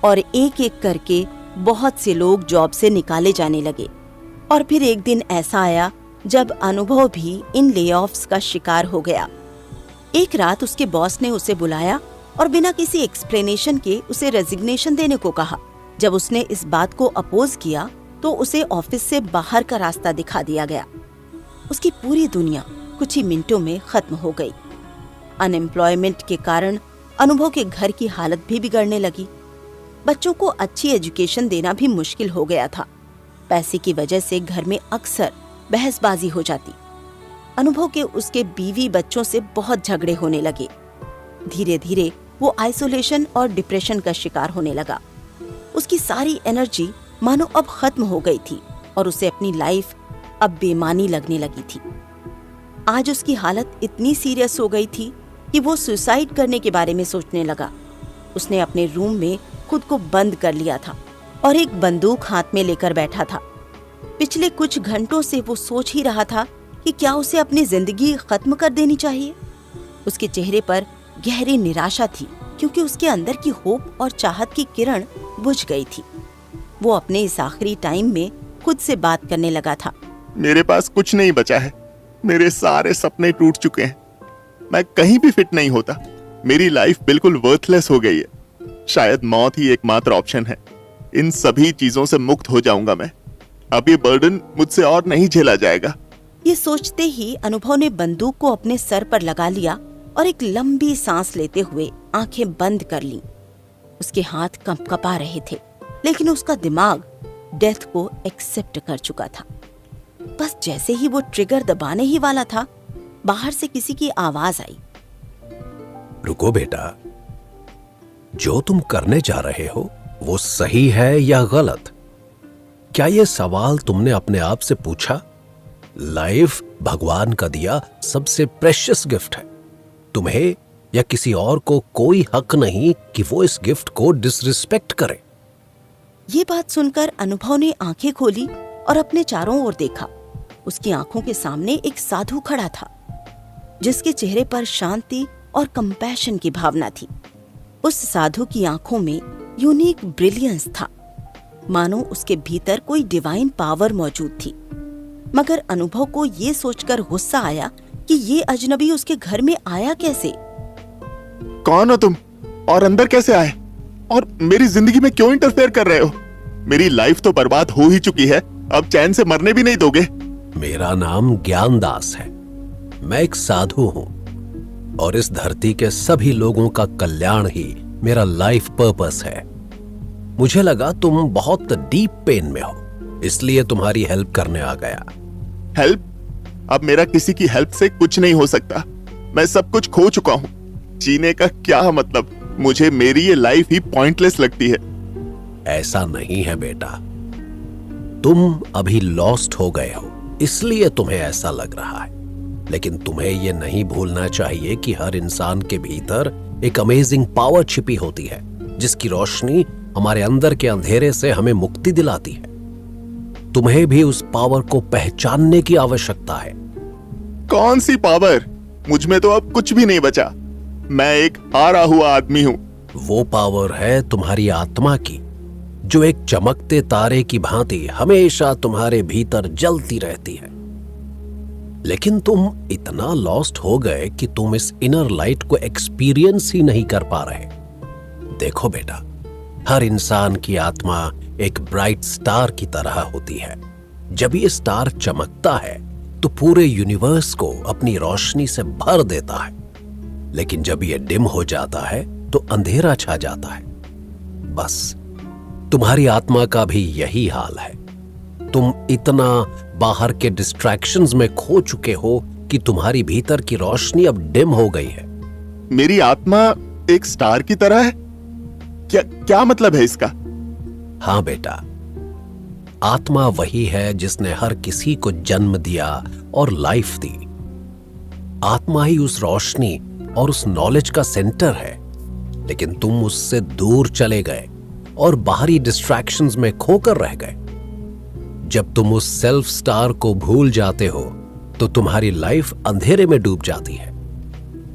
और एक एक करके बहुत से लोग जॉब से निकाले जाने लगे। और फिर एक दिन ऐसा आया जब अनुभव भी इन लेऑफ्स का शिकार हो गया। एक रात उसके बॉस ने उसे बुलाया और बिना किसी एक्सप्लेनेशन के उसे रेजिग्नेशन देने को कहा। जब उसने इस बात को अपोज किया तो उसे ऑफिस से बाहर का रास्ता दिखा दिया गया। उसकी पूरी दुनिया कुछ ही मिनटों में खत्म हो गई। अनएम्प्लॉयमेंट के कारण अनुभव के घर की हालत भी बिगड़ने लगी। बच्चों को अच्छी एजुकेशन देना भी मुश्किल हो गया था। पैसे की वजह से घर में अक्सर बहसबाजी हो जाती। अनुभव के उसके बीवी बच्चों से बहुत झगड़े होने लगे। धीरे धीरे वो आइसोलेशन और डिप्रेशन का शिकार होने लगा। उसकी सारी एनर्जी मानो अब खत्म हो गई थी और उसे अपनी लाइफ अब बेमानी लगने लगी थी। आज उसकी हालत इतनी सीरियस हो गई थी कि वो सुसाइड करने के बारे में सोचने लगा। उसने अपने रूम में खुद को बंद कर लिया था और एक बंदूक हाथ में लेकर बैठा था। पिछले कुछ घंटों से वो सोच ही रहा था कि क्या उसे अपनी जिंदगी खत्म कर देनी चाहिए। उसके चेहरे पर गहरी निराशा थी, क्योंकि उसके अंदर की होप और चाहत की किरण बुझ गई थी। वो अपने इस आखिरी टाइम में खुद से बात करने लगा था। मेरे पास कुछ नहीं बचा है, मेरे सारे सपने टूट चुके हैं, मैं कहीं भी फिट नहीं होता, मेरी लाइफ बिल्कुल वर्थलेस हो गई है। शायद मौत ही एकमात्र ऑप्शन है। इन सभी चीजों से मुक्त हो जाऊंगा मैं। अब ये बर्डन मुझसे और नहीं झेला जाएगा। ये सोचते ही अनुभव ने बंदूक को अपने सर पर लगा लिया और एक लंबी सांस लेते हुए आंखें बंद कर लीं। उसके हाथ कंपकपा रहे थे, लेकिन उसका दिमाग डेथ को एक्सेप्ट कर चुका था। बस जैसे ही वो ट्रिगर दबाने ही वाला था, बाहर से किसी की आवाज आई। रुको बेटा, जो तुम करने जा रहे हो वो सही है या गलत? क्या ये सवाल तुमने अपने आप से पूछा? लाइफ भगवान का दिया सबसे प्रेशियस गिफ्ट है। तुम्हें या किसी और को कोई हक नहीं कि वो इस गिफ्ट को डिसरिस्पेक्ट करे। ये बात सुनकर अनुभव ने आंखें खोली और अपने चारों ओर देखा। उसकी आंखों के सामने एक साधु खड़ा था, जिसके चेहरे पर शांति और कंपैशन की भावना थी। उस साधु की आंखों में यूनिक ब्रिलियंस था, मानो उसके भीतर कोई डिवाइन पावर मौजूद थी। मगर अनुभव को ये सोचकर गुस्सा आया कि ये अजनबी उसके घर में आया कैसे। कौन हो तुम और अंदर कैसे आए, और मेरी जिंदगी में क्यों इंटरफेयर कर रहे हो? मेरी लाइफ तो बर्बाद हो ही चुकी है, अब चैन से मरने भी नहीं दोगे। मेरा नाम ज्ञानदास है, मैं एक साधु हूं और इस धरती के सभी लोगों का कल्याण ही मेरा लाइफ पर्पस है। मुझे लगा तुम बहुत डीप पेन में हो, इसलिए तुम्हारी हेल्प करने आ गया। हेल्प? अब मेरा किसी की हेल्प से कुछ नहीं हो सकता। मैं सब कुछ खो चुका हूँ। जीने का क्या मतलब? मुझे मेरी ये लाइफ ही पॉइंटलेस लगती है। ऐसा नहीं है बेटा, तुम अभी लॉस्ट हो गए हो, इसलिए तुम्हें ऐसा लग रहा है। लेकिन तुम्हें यह नहीं भूलना चाहिए कि हर इंसान के भीतर एक अमेजिंग पावर छिपी होती है, जिसकी रोशनी हमारे अंदर के अंधेरे से हमें मुक्ति दिलाती है। तुम्हें भी उस पावर को पहचानने की आवश्यकता है। कौन सी पावर? मुझ में तो अब कुछ भी नहीं बचा। मैं एक हारा हुआ आदमी हूँ। वो पावर है तुम्हारी आत्मा की, जो एक चमकते तारे की भांति हमेशा तुम्हारे भीतर जलती रहती है। लेकिन तुम इतना लॉस्ट हो गए कि तुम इस इनर लाइट को एक्सपीरियंस ही नहीं कर पा रहे। देखो बेटा, हर इंसान की आत्मा एक ब्राइट स्टार की तरह होती है। जब ये स्टार चमकता है तो पूरे यूनिवर्स को अपनी रोशनी से भर देता है। लेकिन जब ये डिम हो जाता है तो अंधेरा छा जाता है। बस तुम्हारी आत्मा का भी यही हाल है। तुम इतना बाहर के डिस्ट्रैक्शंस में खो चुके हो कि तुम्हारी भीतर की रोशनी अब डिम हो गई है। मेरी आत्मा एक स्टार की तरह है? क्या मतलब है इसका? हाँ बेटा, आत्मा वही है जिसने हर किसी को जन्म दिया और लाइफ दी। आत्मा ही उस रोशनी और उस नॉलेज का सेंटर है। लेकिन तुम उससे दूर चले गए और बाहरी डिस्ट्रैक्शंस में खोकर रह गए। जब तुम उस सेल्फ स्टार को भूल जाते हो तो तुम्हारी लाइफ अंधेरे में डूब जाती है।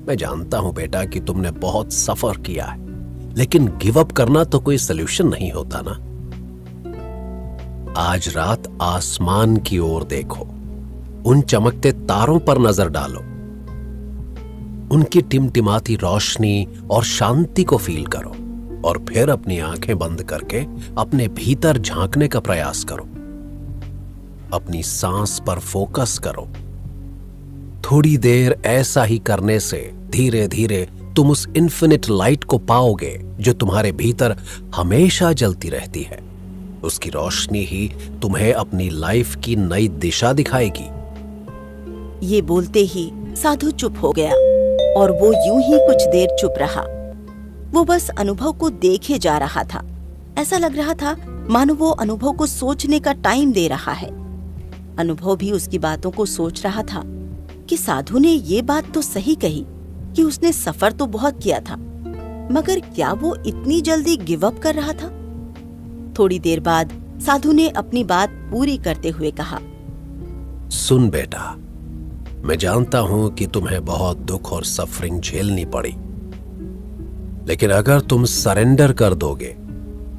मैं जानता हूं बेटा कि तुमने बहुत सफर किया है, लेकिन गिव अप करना तो कोई सलूशन नहीं होता ना। आज रात आसमान की ओर देखो, उन चमकते तारों पर नजर डालो, उनकी टिमटिमाती रोशनी और शांति को फील करो, और फिर अपनी आंखें बंद करके अपने भीतर झांकने का प्रयास करो। अपनी सांस पर फोकस करो। थोड़ी देर ऐसा ही करने से धीरे धीरे तुम उस इन्फिनिट लाइट को पाओगे जो तुम्हारे भीतर हमेशा जलती रहती है। उसकी रोशनी ही तुम्हें अपनी लाइफ की नई दिशा दिखाएगी। ये बोलते ही साधु चुप हो गया और वो यूं ही कुछ देर चुप रहा। वो बस अनुभव को देखे जा रहा था। ऐसा लग रहा था मानो वो अनुभव को सोचने का टाइम दे रहा है। अनुभव भी उसकी बातों को सोच रहा था कि साधु ने ये बात तो सही कही कि उसने सफर तो बहुत किया था, मगर क्या वो इतनी जल्दी गिव अप कर रहा था? थोड़ी देर बाद साधु ने अपनी बात पूरी करते हुए कहा, सुन बेटा, मैं जानता हूं कि तुम्हें बहुत दुख और सफरिंग झेलनी पड़ी, लेकिन अगर तुम सरेंडर कर दोगे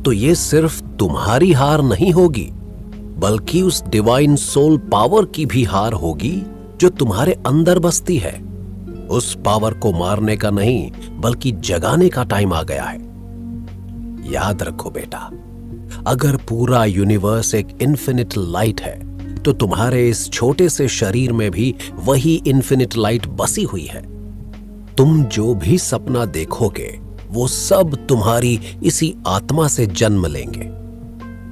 तो ये सिर्फ तुम्हारी हार नहीं होगी, बल्कि उस डिवाइन सोल पावर की भी हार होगी जो तुम्हारे अंदर बसती है। उस पावर को मारने का नहीं, बल्कि जगाने का टाइम आ गया है। याद रखो बेटा, अगर पूरा यूनिवर्स एक इन्फिनिट लाइट है तो तुम्हारे इस छोटे से शरीर में भी वही इन्फिनिट लाइट बसी हुई है। तुम जो भी सपना देखोगे वो सब तुम्हारी इसी आत्मा से जन्म लेंगे।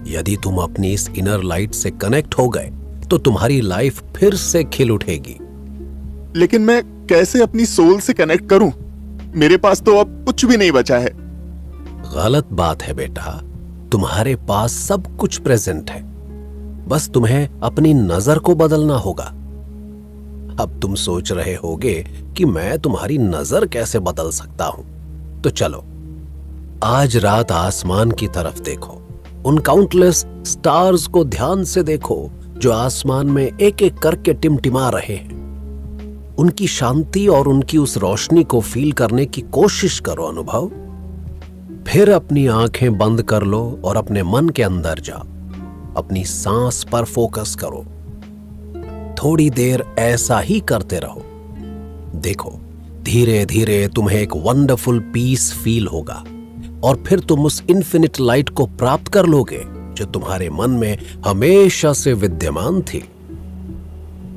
यदि तुम अपनी इस इनर लाइट से कनेक्ट हो गए तो तुम्हारी लाइफ फिर से खिल उठेगी। लेकिन मैं कैसे अपनी सोल से कनेक्ट करूं? मेरे पास तो अब कुछ भी नहीं बचा है। गलत बात है बेटा, तुम्हारे पास सब कुछ प्रेजेंट है, बस तुम्हें अपनी नजर को बदलना होगा। अब तुम सोच रहे होगे कि मैं तुम्हारी नजर कैसे बदल सकता हूं, तो चलो आज रात आसमान की तरफ देखो, उन काउंटलेस स्टार्स को ध्यान से देखो जो आसमान में एक एक करके टिमटिमा रहे हैं। उनकी शांति और उनकी उस रोशनी को फील करने की कोशिश करो अनुभव। फिर अपनी आंखें बंद कर लो और अपने मन के अंदर जाओ, अपनी सांस पर फोकस करो। थोड़ी देर ऐसा ही करते रहो। देखो, धीरे धीरे तुम्हें एक वंडरफुल पीस फील होगा और फिर तुम उस इन्फिनिट लाइट को प्राप्त कर लोगे जो तुम्हारे मन में हमेशा से विद्यमान थी।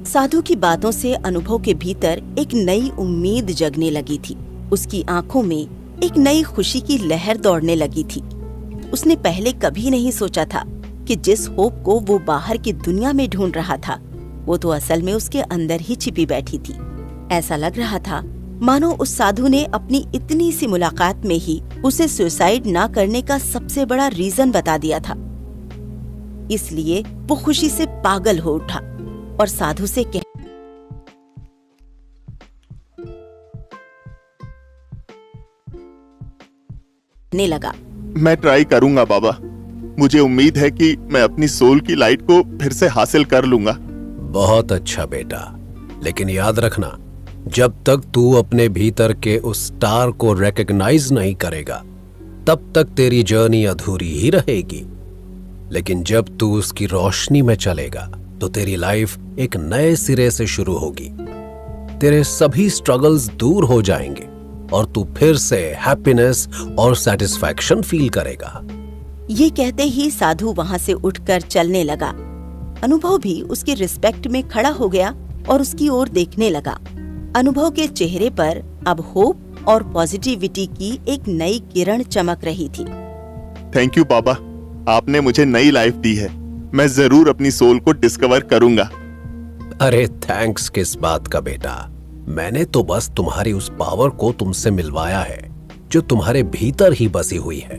साधु की बातों से अनुभव के भीतर एक नई उम्मीद जगने लगी थी। उसकी आंखों में एक नई खुशी की लहर दौड़ने लगी थी। उसने पहले कभी नहीं सोचा था कि जिस होप को वो बाहर की दुनिया में ढूंढ रहा था, वो तो असल में उसके अंदर ही छिपी बैठी थी। ऐसा लग रहा था मानो उस साधु ने अपनी इतनी सी मुलाकात में ही उसे सुसाइड ना करने का सबसे बड़ा रीजन बता दिया था। इसलिए वो खुशी से पागल हो उठा और साधु से कहने लगा, मैं ट्राई करूंगा बाबा। मुझे उम्मीद है कि मैं अपनी सोल की लाइट को फिर से हासिल कर लूंगा। बहुत अच्छा बेटा, लेकिन याद रखना, जब तक तू अपने भीतर के उस स्टार को रिकॉग्नाइज नहीं करेगा तब तक तेरी जर्नी अधूरी ही रहेगी। लेकिन जब तू उसकी रोशनी में चलेगा तो तेरी लाइफ एक नए सिरे से शुरू होगी। तेरे सभी स्ट्रगल्स दूर हो जाएंगे और तू फिर से हैप्पीनेस और सेटिस्फैक्शन फील करेगा। ये कहते ही साधु वहां से उठकर चलने लगा। अनुभव भी उसकी रिस्पेक्ट में खड़ा हो गया और उसकी ओर देखने लगा। अनुभव के चेहरे पर अब होप और पॉजिटिविटी की एक नई किरण चमक रही थी। थैंक यू बाबा, आपने मुझे नई लाइफ दी है। मैं जरूर अपनी सोल को डिस्कवर करूंगा। अरे थैंक्स किस बात का बेटा, मैंने तो बस तुम्हारी उस पावर को तुमसे मिलवाया है जो तुम्हारे भीतर ही बसी हुई है।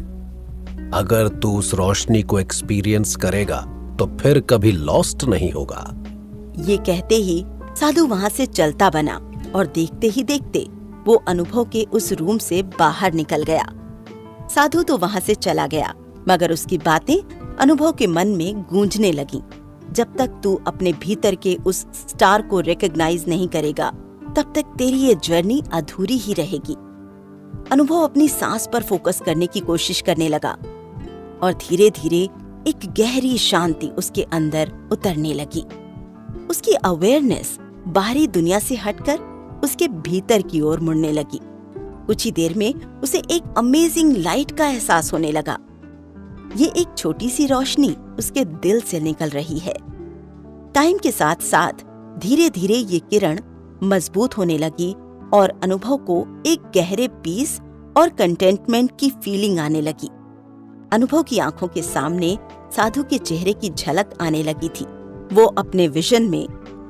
अगर तू उस रोशनी को एक्सपीरियंस करेगा तो फिर कभी लॉस्ट नहीं होगा। ये कहते ही साधु वहां से चलता बना और देखते ही देखते वो अनुभव के उस रूम से बाहर निकल गया। साधु तो वहां से चला गया, मगर उसकी बातें अनुभव के मन में गूंजने लगीं। जब तक तू अपने भीतर के उस स्टार को रिकॉग्नाइज नहीं करेगा, तब तक तेरी ये जर्नी अधूरी ही रहेगी। अनुभव अपनी सांस पर फोकस करने की कोशिश करने लगा और धीरे धीरे एक गहरी शांति उसके अंदर उतरने लगी। उसकी अवेयरनेस बाहरी दुनिया से हटकर उसके भीतर की ओर मुड़ने लगी। कुछ ही देर में उसे एक अमेजिंग लाइट का एहसास होने लगा। ये एक छोटी सी रोशनी उसके दिल से निकल रही है। टाइम के साथ साथ धीरे धीरे ये किरण मजबूत होने लगी और अनुभव को एक गहरे पीस और कंटेंटमेंट की फीलिंग आने लगी। अनुभव की आंखों के सामने साधु के चेहरे की झलक आने लगी थी। वो अपने विजन में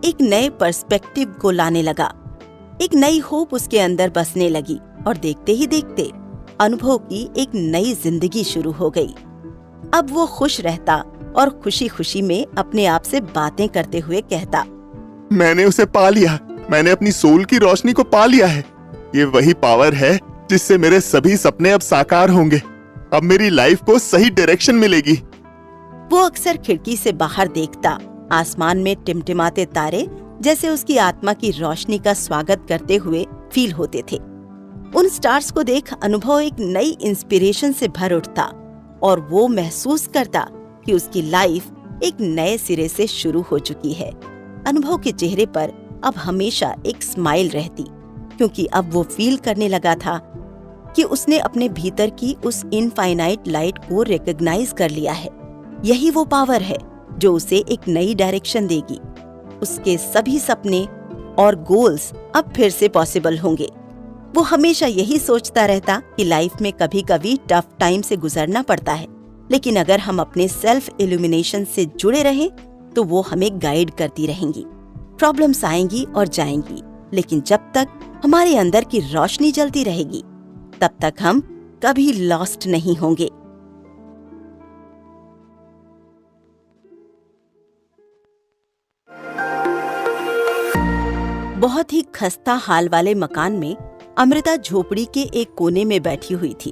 एक नए पर्सपेक्टिव को लाने लगा। एक नई होप उसके अंदर बसने लगी और देखते ही देखते अनुभव की एक नई जिंदगी शुरू हो गई। अब वो खुश रहता और खुशी खुशी में अपने आप से बातें करते हुए कहता, मैंने उसे पा लिया। मैंने अपनी सोल की रोशनी को पा लिया है। ये वही पावर है जिससे मेरे सभी सपने अब साकार होंगे। अब मेरी लाइफ को सही डायरेक्शन मिलेगी। वो अक्सर खिड़की से बाहर देखता आसमान में टिमटिमाते तारे जैसे उसकी आत्मा की रोशनी का स्वागत करते हुए फील होते थे। उन स्टार्स को देख अनुभव एक नई इंस्पिरेशन से भर उठता और वो महसूस करता कि उसकी लाइफ एक नए सिरे से शुरू हो चुकी है। अनुभव के चेहरे पर अब हमेशा एक स्माइल रहती, क्योंकि अब वो फील करने लगा था कि उसने अपने भीतर की उस इनफाइनाइट लाइट को रिकॉग्नाइज कर लिया है। यही वो पावर है जो उसे एक नई डायरेक्शन देगी। उसके सभी सपने और गोल्स अब फिर से पॉसिबल होंगे। वो हमेशा यही सोचता रहता कि लाइफ में कभी कभी टफ टाइम से गुजरना पड़ता है, लेकिन अगर हम अपने सेल्फ इल्यूमिनेशन से जुड़े रहें तो वो हमें गाइड करती रहेंगी। प्रॉब्लम्स आएंगी और जाएंगी, लेकिन जब तक हमारे अंदर की रोशनी जलती रहेगी तब तक हम कभी लॉस्ट नहीं होंगे। बहुत ही खस्ता हाल वाले मकान में अमृता झोपड़ी के एक कोने में बैठी हुई थी।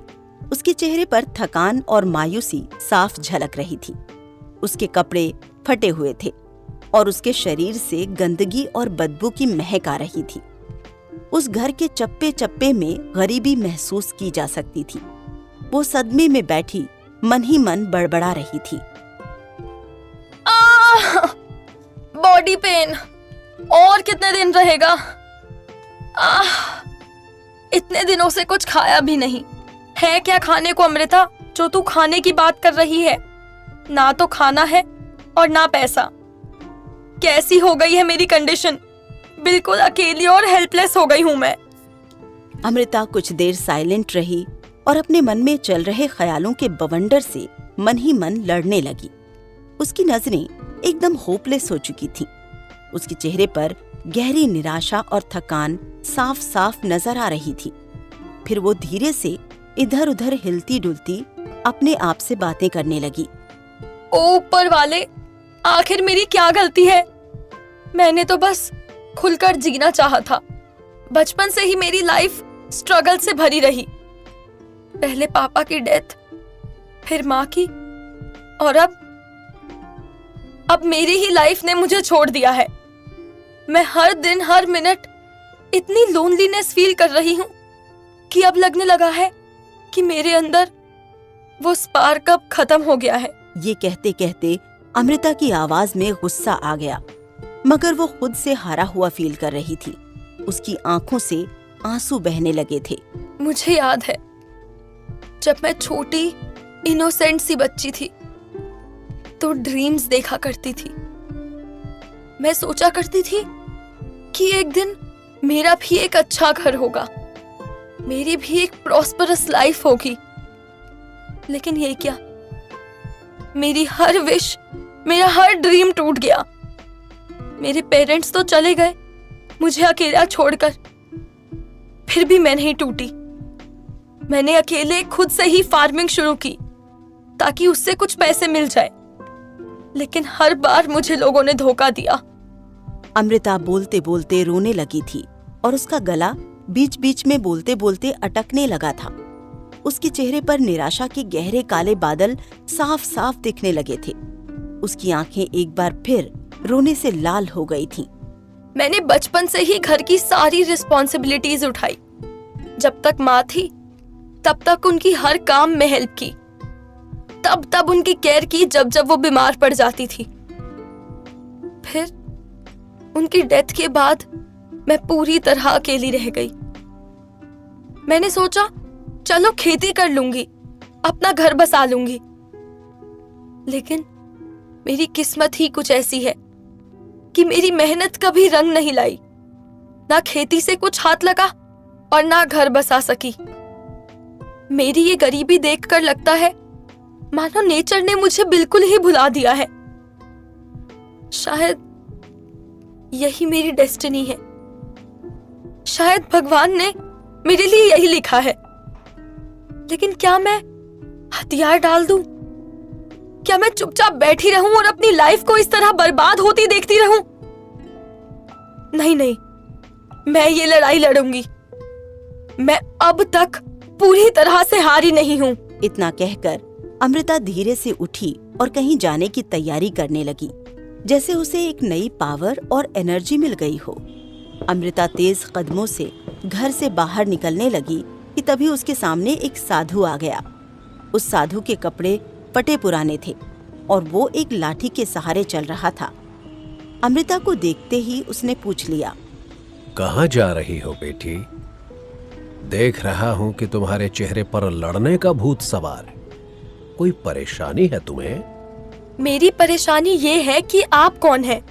उसके चेहरे पर थकान और मायूसी साफ झलक रही थी। उसके कपड़े फटे हुए थे और उसके शरीर से गंदगी और बदबू की महक आ रही थी। उस घर के चप्पे चप्पे में गरीबी महसूस की जा सकती थी। वो सदमे में बैठी मन ही मन बड़बड़ा रही थी। बॉडी पेन और कितने दिन रहेगा? इतने दिनों से कुछ खाया भी नहीं है। क्या खाने को अमृता, जो तू खाने की बात कर रही है? ना तो खाना है और ना पैसा। कैसी हो गई है मेरी कंडीशन? बिल्कुल अकेली और हेल्पलेस हो गई हूँ मैं। अमृता कुछ देर साइलेंट रही और अपने मन में चल रहे ख्यालों के बवंडर से मन ही मन लड़ने लगी। उसकी नजरें एकदम होपलेस हो चुकी थीं। उसके चेहरे पर गहरी निराशा और थकान साफ साफ नजर आ रही थी। फिर वो धीरे से इधर उधर हिलती डुलती अपने आप से बातें करने लगी। ओ ऊपर वाले, आखिर मेरी क्या गलती है? मैंने तो बस खुलकर जीना चाहा था। बचपन से ही मेरी लाइफ स्ट्रगल से भरी रही। पहले पापा की डेथ, फिर माँ की, और अब मेरी ही लाइफ ने मुझे छोड़ दिया है। मैं हर दिन हर मिनट इतनी लोनलीनेस फील कर रही हूँ कि अब लगने लगा है कि मेरे अंदर वो स्पार्क अब खत्म हो गया है। ये कहते कहते अमृता की आवाज में गुस्सा आ गया, मगर वो खुद से हारा हुआ फील कर रही थी। उसकी आंखों से आंसू बहने लगे थे। मुझे याद है जब मैं छोटी इनोसेंट सी बच्ची थी तो ड्रीम्स देखा करती थी। मैं सोचा करती थी कि एक दिन मेरा भी एक अच्छा घर होगा, मेरी भी एक प्रॉस्परस लाइफ होगी। लेकिन ये क्या, मेरी हर विश, मेरा हर ड्रीम टूट गया। मेरे पेरेंट्स तो चले गए मुझे अकेला छोड़कर, फिर भी मैं नहीं टूटी। मैंने अकेले खुद से ही फार्मिंग शुरू की ताकि उससे कुछ पैसे मिल जाए, लेकिन हर बार मुझे लोगों ने धोखा दिया। अमृता बोलते बोलते रोने लगी थी और उसका गला बीच बीच में बोलते बोलते अटकने लगा था। उसके चेहरे पर निराशा के गहरे काले बादल साफ साफ दिखने लगे थे। उसकी आंखें एक बार फिर रोने से लाल हो गई थीं। मैंने बचपन से ही घर की सारी रिस्पॉन्सिबिलिटीज उठाई। जब तक माँ थी तब तक उनकी हर काम में हेल्प की, तब उनकी केयर की जब वो बीमार पड़ जाती थी। फिर उनकी डेथ के बाद मैं पूरी तरह अकेली रह गई। मैंने सोचा चलो खेती कर लूंगी, अपना घर बसा लूंगी, लेकिन मेरी किस्मत ही कुछ ऐसी है कि मेरी मेहनत कभी रंग नहीं लाई। ना खेती से कुछ हाथ लगा और ना घर बसा सकी। मेरी ये गरीबी देखकर लगता है मानो नेचर ने मुझे बिल्कुल ही भुला दिया है। शायद यही मेरी डेस्टिनी है। शायद भगवान ने मेरे लिए यही लिखा है। लेकिन क्या मैं हथियार डाल दूं? क्या मैं चुपचाप बैठी रहूं और अपनी लाइफ को इस तरह बर्बाद होती देखती रहूं? नहीं, मैं ये लड़ाई लड़ूंगी। मैं अब तक पूरी तरह से हारी नहीं हूं। इतना कहकर अमृता धीरे से उठी और कहीं जाने की तैयारी करने लगी, जैसे उसे एक नई पावर और एनर्जी मिल गई हो। अमृता तेज कदमों से घर से बाहर निकलने लगी कि तभी उसके सामने एक साधु आ गया। उस साधु के कपड़े फटे पुराने थे और वो एक लाठी के सहारे चल रहा था। अमृता को देखते ही उसने पूछ लिया, कहाँ जा रही हो बेटी? देख रहा हूं कि तुम्हारे चेहरे पर लड़ने का भूत सवार है। कोई परेशानी है तुम्हें? मेरी परेशानी ये है कि आप कौन हैं?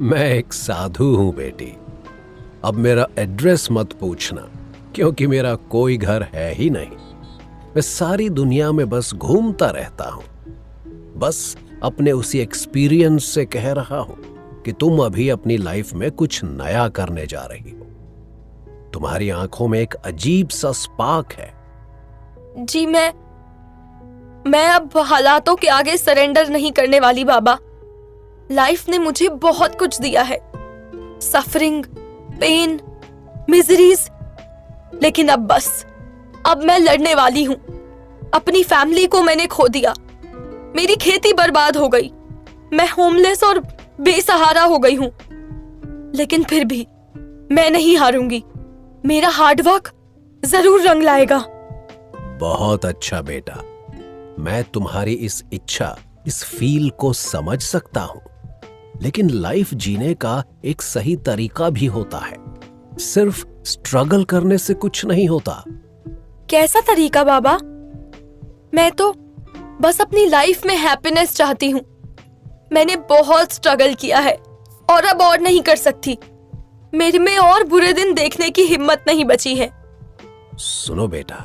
मैं एक साधु हूं बेटी। अब मेरा एड्रेस मत पूछना, क्योंकि मेरा कोई घर है ही नहीं। मैं सारी दुनिया में बस घूमता रहता हूं। बस अपने उसी एक्सपीरियंस से कह रहा हूं कि तुम अभी अपनी लाइफ में कुछ नया करने जा रही हो। तुम्हारी आंखों में एक अजीब सा स्पार्क है। जी मैं अब हालातों के आगे सरेंडर नहीं करने वाली बाबा। लाइफ ने मुझे बहुत कुछ दिया है, सफरिंग, पेन, मिजरीज, लेकिन अब बस, अब मैं लड़ने वाली हूं। अपनी फैमिली को मैंने खो दिया, मेरी खेती बर्बाद हो गई, मैं होमलेस और बेसहारा हो गई हूं। लेकिन फिर भी मैं नहीं हारूंगी। मेरा हार्डवर्क जरूर रंग लाएगा। बहुत अच्छा बेटा, मैं तुम्हारी इस इच्छा, इस फील को समझ सकता हूं, लेकिन लाइफ जीने का एक सही तरीका भी होता है। सिर्फ स्ट्रगल करने से कुछ नहीं होता। कैसा तरीका बाबा? मैं तो बस अपनी लाइफ में हैप्पीनेस चाहती हूँ। मैंने बहुत स्ट्रगल किया है और अब और नहीं कर सकती। मेरे में और बुरे दिन देखने की हिम्मत नहीं बची है। सुनो बेटा,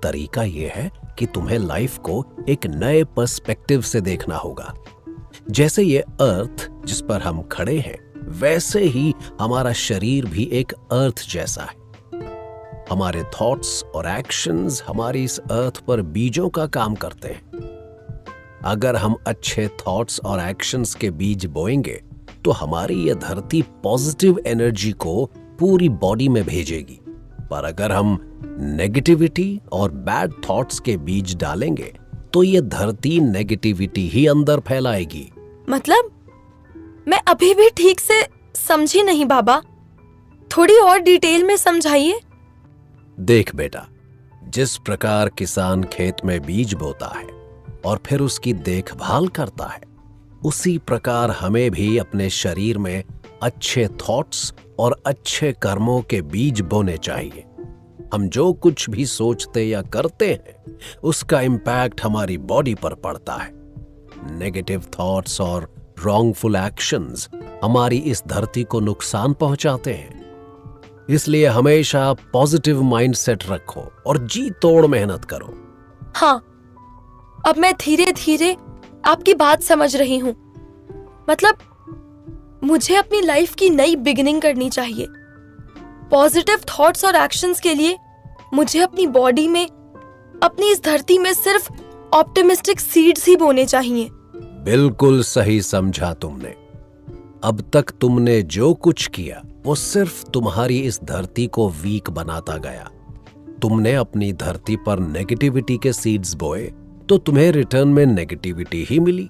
तरीका यह है कि तुम्हें लाइफ को एक नए पर्सपेक्टिव से देखना होगा। जैसे ये अर्थ जिस पर हम खड़े हैं, वैसे ही हमारा शरीर भी एक अर्थ जैसा है। हमारे थॉट्स और एक्शंस हमारी इस अर्थ पर बीजों का काम करते हैं। अगर हम अच्छे थॉट्स और एक्शंस के बीज बोएंगे तो हमारी ये धरती पॉजिटिव एनर्जी को पूरी बॉडी में भेजेगी। पर अगर हम नेगेटिविटी और बैड थॉट्स के बीज डालेंगे तो ये धरती नेगेटिविटी ही अंदर फैलाएगी। मतलब मैं अभी भी ठीक से समझी नहीं बाबा, थोड़ी और डिटेल में समझाइए। देख बेटा, जिस प्रकार किसान खेत में बीज बोता है और फिर उसकी देखभाल करता है, उसी प्रकार हमें भी अपने शरीर में अच्छे थॉट्स और अच्छे कर्मों के बीज बोने चाहिए। हम जो कुछ भी सोचते या करते हैं, उसका इम्पैक्ट हमारी बॉडी पर पड़ता है। नेगेटिव थॉट्स और रॉन्गफुल एक्शंस हमारी इस धरती को नुकसान पहुंचाते हैं। इसलिए हमेशा पॉजिटिव माइंडसेट रखो और जी तोड़ मेहनत करो। हाँ, अब मैं धीरे धीरे आपकी बात समझ रही हूँ। मतलब मुझे अपनी लाइफ की नई बिगिनिंग करनी चाहिए। पॉजिटिव थॉट्स और एक्शंस के लिए मुझे अपनी बॉडी में, अपनी इस धरती में सिर्फ ऑप्टिमिस्टिक सीड्स ही बोने चाहिए। बिल्कुल सही समझा तुमने। अब तक तुमने जो कुछ किया वो सिर्फ तुम्हारी इस धरती को वीक बनाता गया। तुमने अपनी धरती पर नेगेटिविटी के सीड्स बोए तो तुम्हें रिटर्न में नेगेटिविटी ही मिली।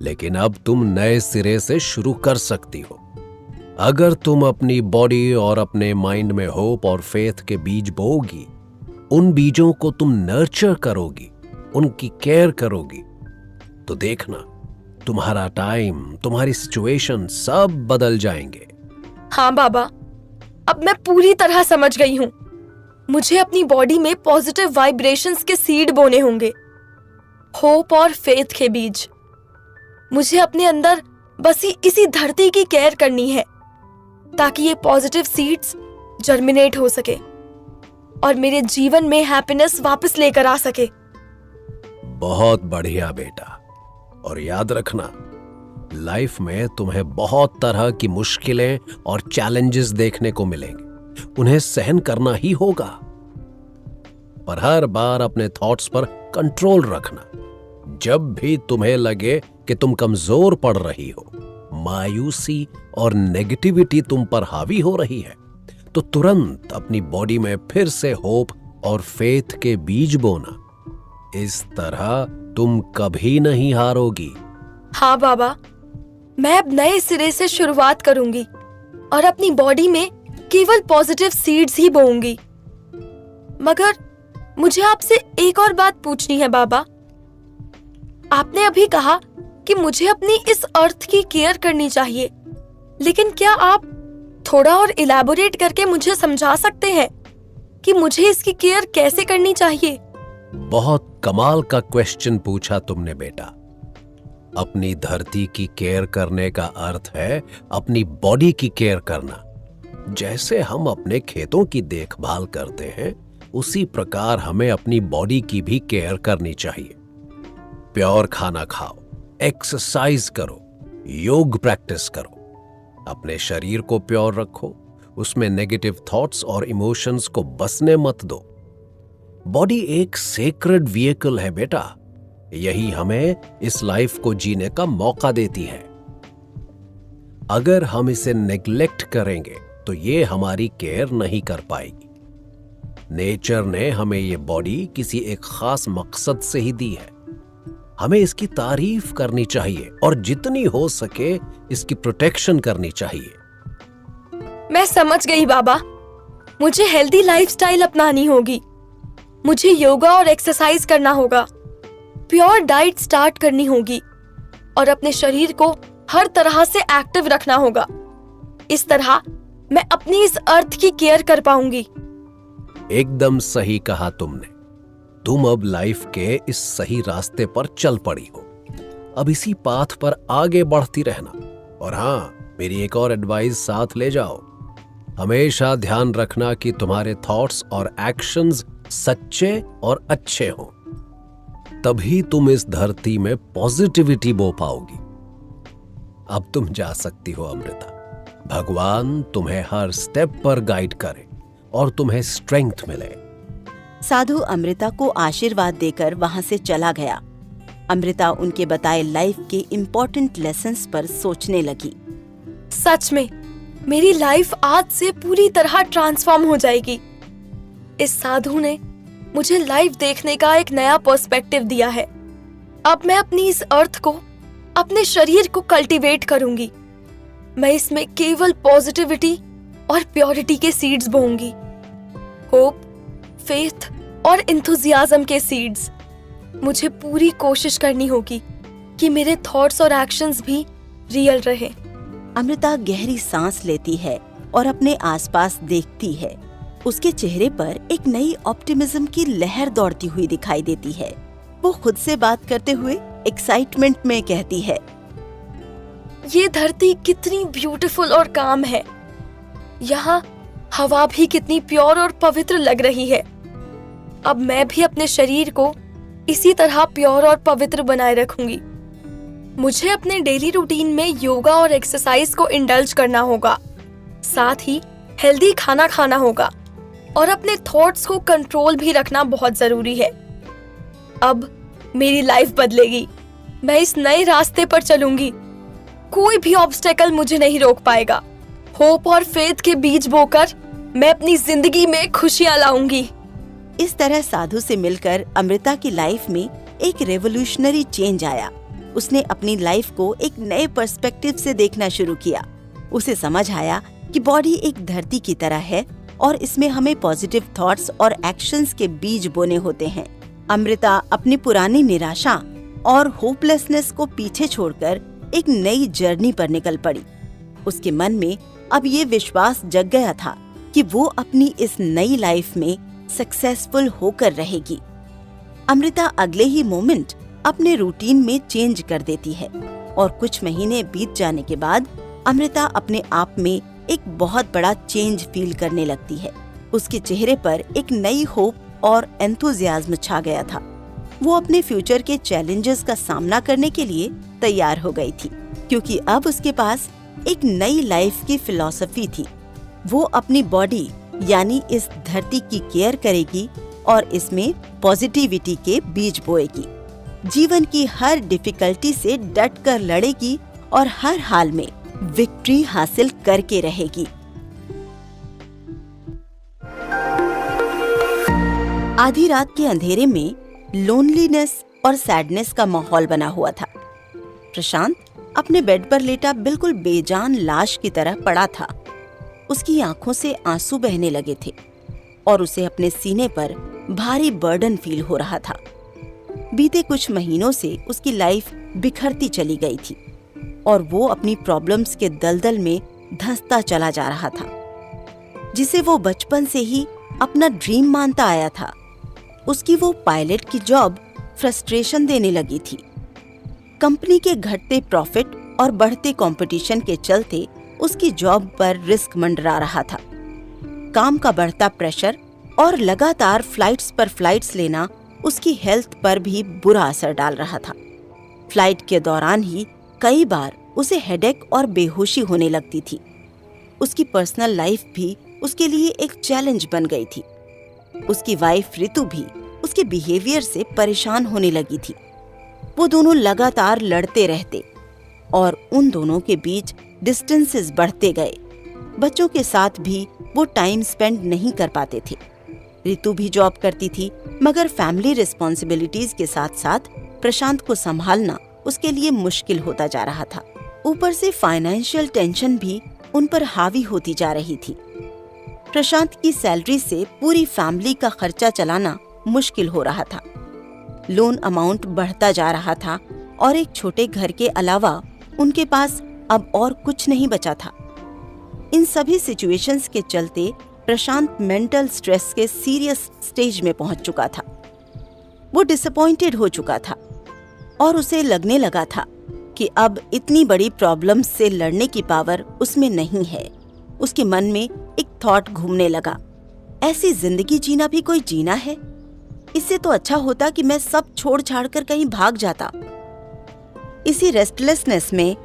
लेकिन अब तुम नए सिरे से शुरू कर सकती हो। अगर तुम अपनी बॉडी और अपने माइंड में होप और फेथ के बीज बोओगी, उन बीजों को तुम नर्चर करोगी, उनकी केयर करोगी, तो देखना तुम्हारा टाइम, तुम्हारी सिचुएशन सब बदल जाएंगे। हाँ बाबा, अब मैं पूरी तरह समझ गई हूँ। मुझे अपनी बॉडी में पॉजिटिव वाइब्रेशंस के सीड बोने होंगे, होप और फेथ के बीज। मुझे अपने अंदर बस इसी धरती की केयर करनी है ताकि ये पॉजिटिव सीड्स जर्मिनेट हो सके और मेरे जीवन में हैप्पीनेस वापस लेकर आ सके। बहुत बढ़िया बेटा, और याद रखना, लाइफ में तुम्हें बहुत तरह की मुश्किलें और चैलेंजेस देखने को मिलेंगे। उन्हें सहन करना ही होगा, पर हर बार अपने थॉट्स पर कंट्रोल रखना। जब भी तुम्हें लगे कि तुम कमजोर पड़ रही हो, मायूसी और नेगेटिविटी तुम पर हावी हो रही है, तो तुरंत अपनी बॉडी में फिर से होप और फेथ के बीज बोना। इस तरह तुम कभी नहीं हारोगी। हाँ बाबा, मैं अब नए सिरे से शुरुआत करूंगी और अपनी बॉडी में केवल पॉजिटिव सीड्स ही बोऊंगी। मगर मुझे आपसे एक और बात पूछनी है बाबा। आपने अभी कहा कि मुझे अपनी इस अर्थ की केयर करनी चाहिए, लेकिन क्या आप थोड़ा और इलैबोरेट करके मुझे समझा सकते हैं कि मुझे इसकी केयर कैसे करनी चाहिए? बहुत कमाल का क्वेश्चन पूछा तुमने बेटा। अपनी धरती की केयर करने का अर्थ है अपनी बॉडी की केयर करना। जैसे हम अपने खेतों की देखभाल करते हैं, उसी प्रकार हमें अपनी बॉडी की भी केयर करनी चाहिए। प्योर खाना खाओ, एक्सरसाइज करो, योग प्रैक्टिस करो, अपने शरीर को प्योर रखो, उसमें नेगेटिव थॉट्स और इमोशंस को बसने मत दो। बॉडी एक सेक्रेड व्हीकल है बेटा, यही हमें इस लाइफ को जीने का मौका देती है। अगर हम इसे नेग्लेक्ट करेंगे तो ये हमारी केयर नहीं कर पाएगी। नेचर ने हमें ये बॉडी किसी एक खास मकसद से ही दी है। हमें इसकी तारीफ करनी चाहिए और जितनी हो सके इसकी प्रोटेक्शन करनी चाहिए। मैं समझ गई बाबा। मुझे हेल्दी लाइफस्टाइल अपनानी होगी। मुझे योगा और एक्सरसाइज करना होगा, प्योर डाइट स्टार्ट करनी होगी और अपने शरीर को हर तरह से एक्टिव रखना होगा। इस तरह मैं अपनी इस अर्थ की केयर कर पाऊंगी। एकदम सही कहा तुमने। तुम अब लाइफ के इस सही रास्ते पर चल पड़ी हो। अब इसी पाथ पर आगे बढ़ती रहना। और हाँ, मेरी एक और एडवाइस साथ ले जाओ। हमेशा ध्यान रखना कि तुम्हारे थॉट्स और एक्शंस सच्चे और अच्छे हों। तभी तुम इस धरती में पॉजिटिविटी बो पाओगी। अब तुम जा सकती हो अमृता। भगवान तुम्हें हर स्टेप पर गाइड करे और तुम्हें स्ट्रेंथ मिले। साधु अमृता को आशीर्वाद देकर वहां से चला गया। अमृता उनके बताए लाइफ के इम्पोर्टेंट लेसन्स पर सोचने लगी। सच में मेरी लाइफ आज से पूरी तरह ट्रांसफॉर्म हो जाएगी। इस साधु ने मुझे लाइफ देखने का एक नया पर्सपेक्टिव दिया है। अब मैं अपनी इस अर्थ को, अपने शरीर को कल्टीवेट करूंगी। मैं इसमें केवल पॉजिटिविटी और प्योरिटी के सीड्स बोऊंगी। होप, फेथ और एंथुसियाज्म के सीड्स। मुझे पूरी कोशिश करनी होगी कि मेरे थॉट्स और एक्शंस भी रियल रहे। अमृता गहरी सांस लेती है और अपने आसपास देखती है। उसके चेहरे पर एक नई ऑप्टिमिज्म की लहर दौड़ती हुई दिखाई देती है। वो खुद से बात करते हुए एक्साइटमेंट में कहती है, ये धरती कितनी ब्यूटीफुल और काम है। यहाँ हवा भी कितनी प्योर और पवित्र लग रही है। अब मैं भी अपने शरीर को इसी तरह प्योर और पवित्र बनाए रखूंगी। मुझे अपने डेली रूटीन में योगा और एक्सरसाइज को इंडल्ज करना होगा। साथ ही हेल्दी खाना खाना होगा और अपने थॉट्स को कंट्रोल भी रखना बहुत जरूरी है। अब मेरी लाइफ बदलेगी। मैं इस नए रास्ते पर चलूंगी। कोई भी ऑब्स्टेकल मुझे नहीं रोक पाएगा। होप और फेथ के बीज बोकर मैं अपनी जिंदगी में खुशियां लाऊंगी। इस तरह साधु से मिलकर अमृता की लाइफ में एक रेवोल्यूशनरी चेंज आया। उसने अपनी लाइफ को एक नए पर्सपेक्टिव से देखना शुरू किया। उसे समझ आया कि बॉडी एक धरती की तरह है और इसमें हमें पॉजिटिव थॉट्स और एक्शंस के बीज बोने होते हैं। अमृता अपनी पुरानी निराशा और होपलेसनेस को पीछे छोड़कर एक नई जर्नी पर निकल पड़ी। उसके मन में अब ये विश्वास जग गया था कि वो अपनी इस नई लाइफ में सक्सेसफुल होकर रहेगी। अमृता अगले ही मोमेंट अपने रूटीन में चेंज कर देती है और कुछ महीने बीत जाने के बाद अमृता अपने आप में एक बहुत बड़ा चेंज फील करने लगती है। उसके चेहरे पर एक नई होप और एंथुसियाज्म छा गया था। वो अपने फ्यूचर के चैलेंजेस का सामना करने के लिए तैयार हो गई थी, क्योंकि अब उसके पास एक नई लाइफ की फिलॉसफी थी। वो अपनी बॉडी यानी इस धरती की केयर करेगी और इसमें पॉजिटिविटी के बीज बोएगी। जीवन की हर डिफिकल्टी से डट कर लड़ेगी और हर हाल में विक्ट्री हासिल करके रहेगी। आधी रात के अंधेरे में लोनलीनेस और सैडनेस का माहौल बना हुआ था। प्रशांत अपने बेड पर लेटा बिल्कुल बेजान लाश की तरह पड़ा था। उसकी आंखों से आंसू बहने लगे थे और उसे अपने सीने पर भारी बर्डन फील हो रहा था। बीते कुछ महीनों से उसकी लाइफ बिखरती चली गई थी और वो अपनी प्रॉब्लम्स के दलदल में धंसता चला जा रहा था, जिसे वो बचपन से ही अपना ड्रीम मानता आया था। उसकी वो पायलट की जॉब फ्रस्ट्रेशन देने लगी थी। कंपनी के घटते प्रॉफिट और बढ़ते कंपटीशन के चलते उसकी जॉब पर रिस्क मंडरा रहा था। काम का बढ़ता प्रेशर और लगातार फ्लाइट्स पर फ्लाइट्स लेना उसकी हेल्थ पर भी बुरा असर डाल रहा था। फ्लाइट के दौरान ही कई बार उसे हेडेक और बेहोशी होने लगती थी। उसकी पर्सनल लाइफ भी उसके लिए एक चैलेंज बन गई थी। उसकी वाइफ रितु भी उसके बिहेवियर से परेशान होने लगी थी। वो दोनों लगातार लड़ते रहते और उन दोनों के बीच डिस्टेंसेस बढ़ते गए। बच्चों के साथ भी वो टाइम स्पेंड नहीं कर पाते थे। रितु भी जॉब करती थी, मगर फैमिली रिस्पॉन्सिबिलिटीज के साथ साथ प्रशांत को संभालना उसके लिए मुश्किल होता जा रहा था। ऊपर से फाइनेंशियल टेंशन भी उन पर हावी होती जा रही थी। प्रशांत की सैलरी से पूरी फैमिली का खर्चा चलाना मुश्किल हो रहा था। लोन अमाउंट बढ़ता जा रहा था और एक छोटे घर के अलावा उनके पास अब और कुछ नहीं बचा था। इन सभी सिचुएशंस के चलते प्रशांत मेंटल स्ट्रेस के सीरियस स्टेज में पहुंच चुका था। वो डिसअपॉइंटेड हो चुका था और उसे लगने लगा था कि अब इतनी बड़ी प्रॉब्लम्स से लड़ने की पावर उसमें नहीं है। उसके मन में एक थॉट घूमने लगा, ऐसी जिंदगी जीना भी कोई जीना है? इससे तो अच्छा होता कि मैं सब छोड़ छाड़ कर कहीं भाग जाता। इसी रेस्टलेसनेस में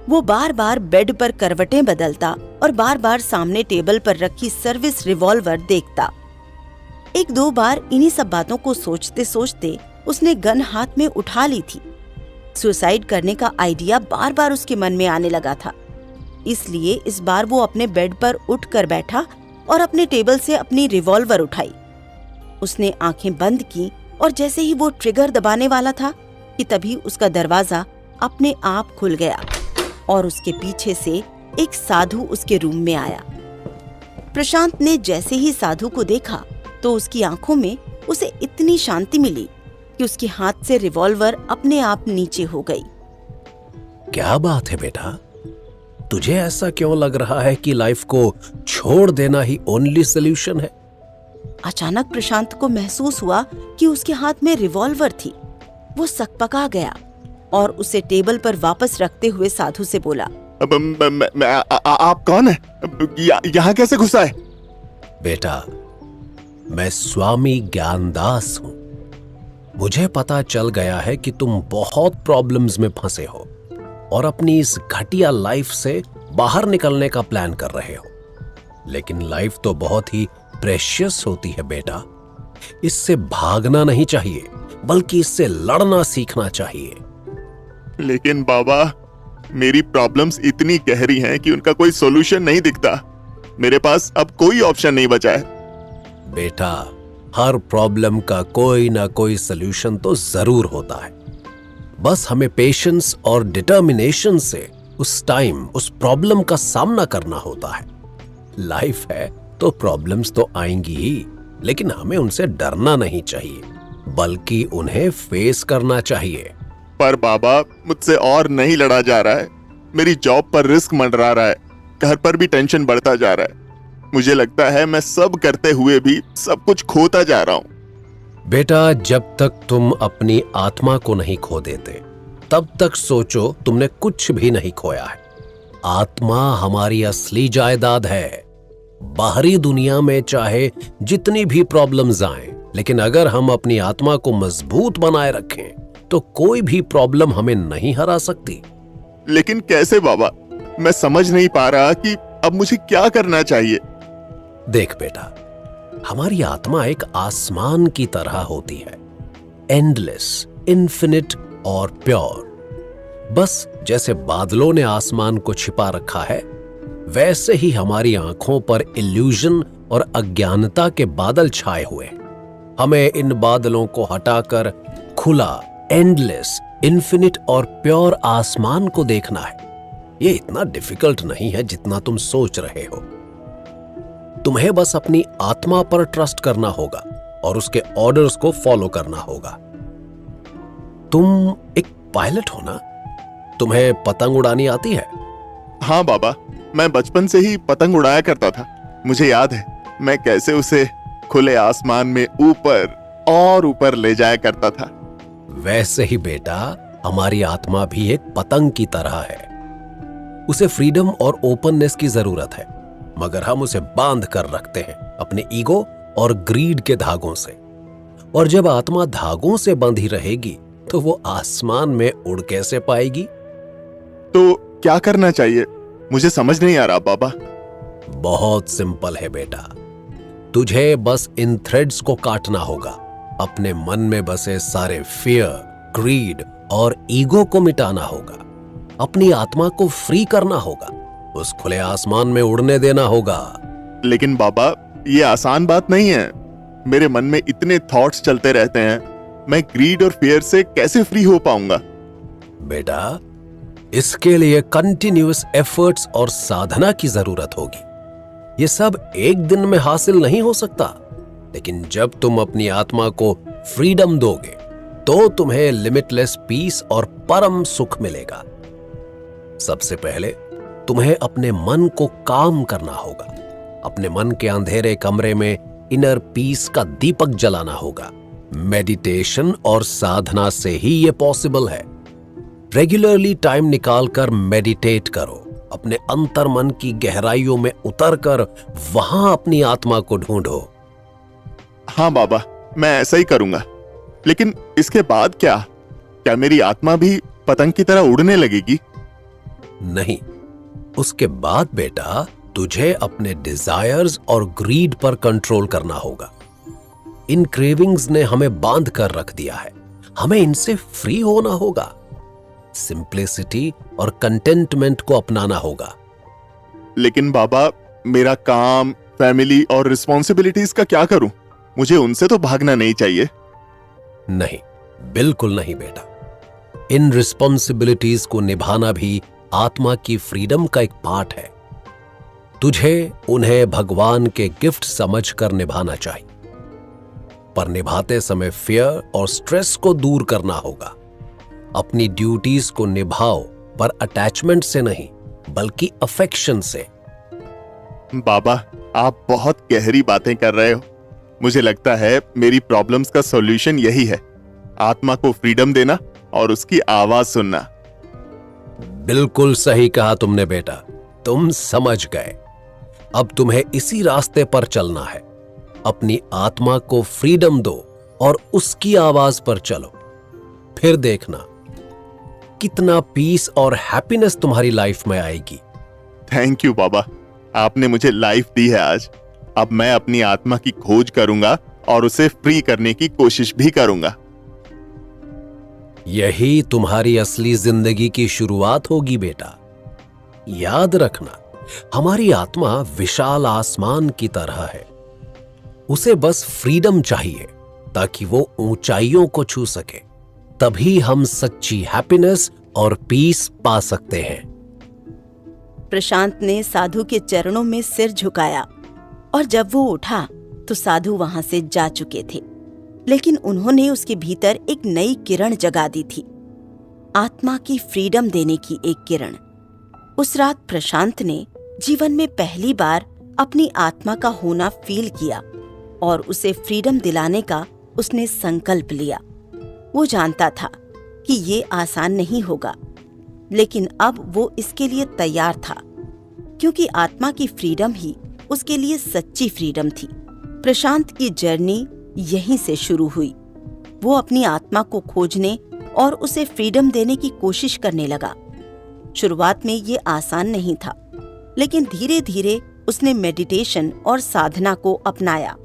वो बार बार बेड पर करवटें बदलता और बार बार सामने टेबल पर रखी सर्विस रिवॉल्वर देखता। एक दो बार इन्हीं सब बातों को सोचते सोचते उसने गन हाथ में उठा ली थी। सुसाइड करने का आइडिया बार बार उसके मन में आने लगा था। इसलिए इस बार वो अपने बेड पर उठ कर बैठा और अपने टेबल से अपनी रिवॉल्वर उठाई। उसने आंखें बंद की और जैसे ही वो ट्रिगर दबाने वाला था कि तभी उसका दरवाजा अपने आप खुल गया और उसके पीछे से एक साधु उसके रूम में आया। प्रशांत ने जैसे ही साधु को देखा तो उसकी आंखों में उसे इतनी शांति मिली कि उसके हाथ से रिवॉल्वर अपने आप नीचे हो गई। क्या बात है बेटा, तुझे ऐसा क्यों लग रहा है कि लाइफ को छोड़ देना ही ओनली सोल्यूशन है? अचानक प्रशांत को महसूस हुआ कि उसके हाथ में रिवॉल्वर थी। वो सकपका गया और उसे टेबल पर वापस रखते हुए साधु से बोला, आप कौन है? यहाँ कैसे घुसा है? बेटा, मैं स्वामी ज्ञानदास हूं। मुझे पता चल गया है कि तुम बहुत प्रॉब्लम्स में फंसे हो और अपनी इस घटिया लाइफ से बाहर निकलने का प्लान कर रहे हो। लेकिन लाइफ तो बहुत ही प्रेशियस होती है बेटा। इससे भागना नहीं चाहिए, बल्कि इससे लड़ना सीखना चाहिए। लेकिन बाबा, मेरी प्रॉब्लम्स इतनी गहरी हैं कि उनका कोई सॉल्यूशन नहीं दिखता। मेरे पास अब कोई ऑप्शन नहीं बचा है। बेटा, हर प्रॉब्लम का कोई ना कोई सॉल्यूशन तो जरूर होता है। बस हमें पेशेंस और डिटर्मिनेशन से उस टाइम उस प्रॉब्लम का सामना करना होता है। लाइफ है तो प्रॉब्लम्स तो आएंगी ही, लेकिन हमें उनसे डरना नहीं चाहिए, बल्कि उन्हें फेस करना चाहिए। पर बाबा, मुझसे और नहीं लड़ा जा रहा है। मेरी जॉब पर रिस्क मंडरा रहा है, घर पर भी टेंशन बढ़ता जा रहा है। मुझे लगता है मैं सब करते हुए भी सब कुछ खोता जा रहा हूं। बेटा, जब तक तुम अपनी आत्मा को नहीं खो देते, तब तक सोचो तुमने कुछ भी नहीं खोया है। आत्मा हमारी असली जायदाद है। बाहरी दुनिया में चाहे जितनी भी प्रॉब्लम्स आएं, लेकिन अगर हम अपनी आत्मा को मजबूत बनाए रखें तो कोई भी प्रॉब्लम हमें नहीं हरा सकती। लेकिन कैसे बाबा? मैं समझ नहीं पा रहा कि अब मुझे क्या करना चाहिए। देख बेटा, हमारी आत्मा एक आसमान की तरह होती है, एंडलेस, इन्फिनिट और प्योर। बस जैसे बादलों ने आसमान को छिपा रखा है, वैसे ही हमारी आंखों पर इल्यूजन और अज्ञानता के बादल छाए हुए हैं। हमें इन बादलों को हटाकर खुला, एंडलेस, इन्फिनिट और प्योर आसमान को देखना है। ये इतना डिफिकल्ट नहीं है जितना तुम सोच रहे हो। तुम्हें बस अपनी आत्मा पर ट्रस्ट करना होगा और उसके ऑर्डर्स को फॉलो करना होगा। तुम एक पायलट हो ना? तुम्हें पतंग उड़ानी आती है? हाँ बाबा, मैं बचपन से ही पतंग उड़ाया करता था। मुझे याद है मैं कैसे उसे खुले आसमान में ऊपर और ऊपर ले जाया करता था। वैसे ही बेटा, हमारी आत्मा भी एक पतंग की तरह है। उसे फ्रीडम और ओपननेस की जरूरत है, मगर हम उसे बांध कर रखते हैं अपने ईगो और ग्रीड के धागों से। और जब आत्मा धागों से बंधी रहेगी तो वो आसमान में उड़ कैसे पाएगी? तो क्या करना चाहिए? मुझे समझ नहीं आ रहा बाबा। बहुत सिंपल है बेटा, तुझे बस इन थ्रेड्स को काटना होगा। अपने मन में बसे सारे फियर, ग्रीड और ईगो को मिटाना होगा। अपनी आत्मा को फ्री करना होगा, उस खुले आसमान में उड़ने देना होगा। लेकिन बाबा, ये आसान बात नहीं है। मेरे मन में इतने थॉट्स चलते रहते हैं, मैं ग्रीड और फियर से कैसे फ्री हो पाऊंगा? बेटा, इसके लिए कंटिन्यूअस एफर्ट्स और साधना की जरूरत होगी। ये सब एक दिन में हासिल नहीं हो सकता, लेकिन जब तुम अपनी आत्मा को फ्रीडम दोगे तो तुम्हें लिमिटलेस पीस और परम सुख मिलेगा। सबसे पहले तुम्हें अपने मन को काम करना होगा। अपने मन के अंधेरे कमरे में इनर पीस का दीपक जलाना होगा। मेडिटेशन और साधना से ही ये पॉसिबल है। रेगुलरली टाइम निकालकर मेडिटेट करो। अपने अंतर मन की गहराइयों में उतरकर वहां अपनी आत्मा को ढूंढो। हाँ बाबा, मैं ऐसा ही करूंगा। लेकिन इसके बाद क्या? क्या मेरी आत्मा भी पतंग की तरह उड़ने लगेगी? नहीं, उसके बाद बेटा तुझे अपने डिजायर्स और ग्रीड पर कंट्रोल करना होगा। इन क्रेविंग्स ने हमें बांध कर रख दिया है, हमें इनसे फ्री होना होगा। सिंप्लिसिटी और कंटेंटमेंट को अपनाना होगा। लेकिन बाबा, मेरा काम, फैमिली और रिस्पॉन्सिबिलिटीज का क्या करूं? मुझे उनसे तो भागना नहीं चाहिए। नहीं, बिल्कुल नहीं बेटा। इन रिस्पॉन्सिबिलिटीज को निभाना भी आत्मा की फ्रीडम का एक पार्ट है। तुझे उन्हें भगवान के गिफ्ट समझकर निभाना चाहिए, पर निभाते समय फियर और स्ट्रेस को दूर करना होगा। अपनी ड्यूटीज को निभाओ, पर अटैचमेंट से नहीं बल्कि अफेक्शन से। बाबा, आप बहुत गहरी बातें कर रहे हो। मुझे लगता है मेरी प्रॉब्लम्स का सॉल्यूशन यही है, आत्मा को फ्रीडम देना और उसकी आवाज सुनना। बिल्कुल सही कहा तुमने बेटा, तुम समझ गए। अब तुम्हें इसी रास्ते पर चलना है। अपनी आत्मा को फ्रीडम दो और उसकी आवाज पर चलो। फिर देखना कितना पीस और हैप्पीनेस तुम्हारी लाइफ में आएगी। थैंक यू बाबा, आपने मुझे लाइफ दी है आज। अब मैं अपनी आत्मा की खोज करूंगा और उसे फ्री करने की कोशिश भी करूंगा। यही तुम्हारी असली जिंदगी की शुरुआत होगी बेटा। याद रखना, हमारी आत्मा विशाल आसमान की तरह है। उसे बस फ्रीडम चाहिए ताकि वो ऊंचाइयों को छू सके। तभी हम सच्ची हैप्पीनेस और पीस पा सकते हैं। प्रशांत ने साधु के चरणों में सिर झुकाया और जब वो उठा तो साधु वहां से जा चुके थे, लेकिन उन्होंने उसके भीतर एक नई किरण जगा दी थी, आत्मा की फ्रीडम देने की एक किरण। उस रात प्रशांत ने जीवन में पहली बार अपनी आत्मा का होना फील किया और उसे फ्रीडम दिलाने का उसने संकल्प लिया। वो जानता था कि ये आसान नहीं होगा, लेकिन अब वो इसके लिए तैयार था, क्योंकि आत्मा की फ्रीडम ही उसके लिए सच्ची फ्रीडम थी। प्रशांत की जर्नी यहीं से शुरू हुई। वो अपनी आत्मा को खोजने और उसे फ्रीडम देने की कोशिश करने लगा। शुरुआत में ये आसान नहीं था, लेकिन धीरे धीरे उसने मेडिटेशन और साधना को अपनाया,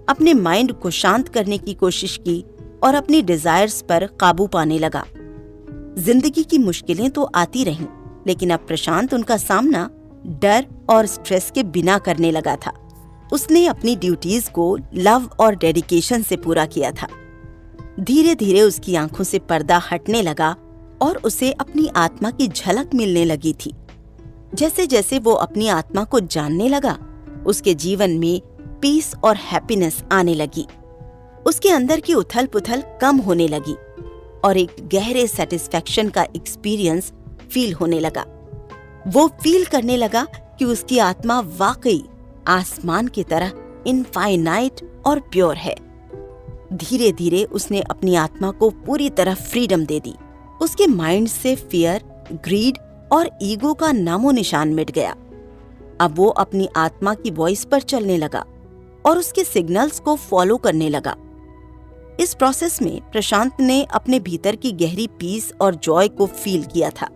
अपने माइंड को शांत करने की कोशिश की और अपनी डिजायर्स पर काबू पाने लगा। जिंदगी की मुश्किलें तो आती रहीं, लेकिन अब प्रशांत उनका सामना डर और स्ट्रेस के बिना करने लगा था। उसने अपनी ड्यूटीज को लव और डेडिकेशन से पूरा किया था। धीरे धीरे उसकी आंखों से पर्दा हटने लगा और उसे अपनी आत्मा की झलक मिलने लगी थी। जैसे जैसे वो अपनी आत्मा को जानने लगा, उसके जीवन में पीस और हैप्पीनेस आने लगी। उसके अंदर की उथल पुथल कम होने लगी और एक गहरे सेटिस्फैक्शन का एक्सपीरियंस फील होने लगा। वो फील करने लगा कि उसकी आत्मा वाकई आसमान की तरह इनफाइनाइट और प्योर है। धीरे धीरे उसने अपनी आत्मा को पूरी तरह फ्रीडम दे दी। उसके माइंड से फियर, ग्रीड और ईगो का नामो निशान मिट गया। अब वो अपनी आत्मा की वॉइस पर चलने लगा और उसके सिग्नल्स को फॉलो करने लगा। इस प्रोसेस में प्रशांत ने अपने भीतर की गहरी पीस और जॉय को फील किया था।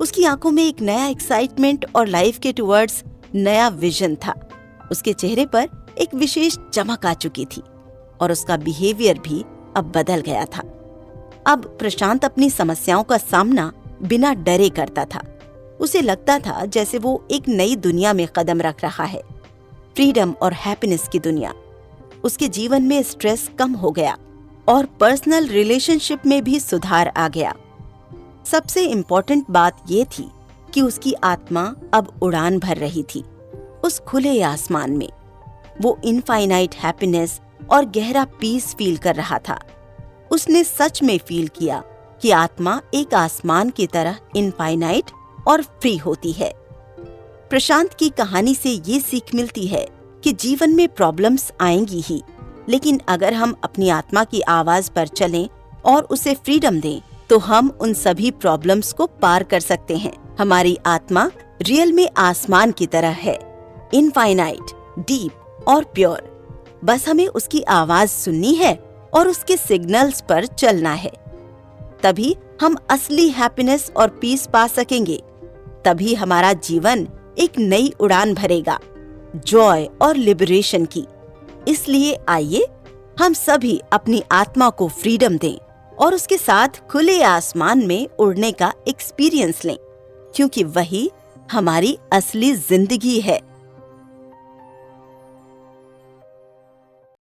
उसकी आंखों में एक नया एक्साइटमेंट और लाइफ के टुवर्ड्स नया विजन था। उसके चेहरे पर एक विशेष चमक आ चुकी थी और उसका बिहेवियर भी अब बदल गया था। अब प्रशांत अपनी समस्याओं का सामना बिना डरे करता था। उसे लगता था जैसे वो एक नई दुनिया में कदम रख रहा है, फ्रीडम और हैप्पीनेस की दुनिया। उसके जीवन में स्ट्रेस कम हो गया और पर्सनल रिलेशनशिप में भी सुधार आ गया। सबसे इम्पोर्टेंट बात ये थी कि उसकी आत्मा अब उड़ान भर रही थी उस खुले आसमान में। वो इनफाइनाइट हैप्पीनेस और गहरा पीस फील कर रहा था। उसने सच में फील किया कि आत्मा एक आसमान की तरह इनफाइनाइट और फ्री होती है। प्रशांत की कहानी से ये सीख मिलती है कि जीवन में प्रॉब्लम्स आएंगी ही, लेकिन अगर हम अपनी आत्मा की आवाज पर चलें और उसे फ्रीडम दें तो हम उन सभी प्रॉब्लम्स को पार कर सकते हैं। हमारी आत्मा रियल में आसमान की तरह है, इनफाइनाइट, डीप और प्योर। बस हमें उसकी आवाज सुननी है और उसके सिग्नल्स पर चलना है। तभी हम असली हैप्पीनेस और पीस पा सकेंगे। तभी हमारा जीवन एक नई उड़ान भरेगा, जॉय और लिबरेशन की। इसलिए आइए हम सभी अपनी आत्मा को फ्रीडम दें और उसके साथ खुले आसमान में उड़ने का एक्सपीरियंस लें, क्योंकि वही हमारी असली जिंदगी है।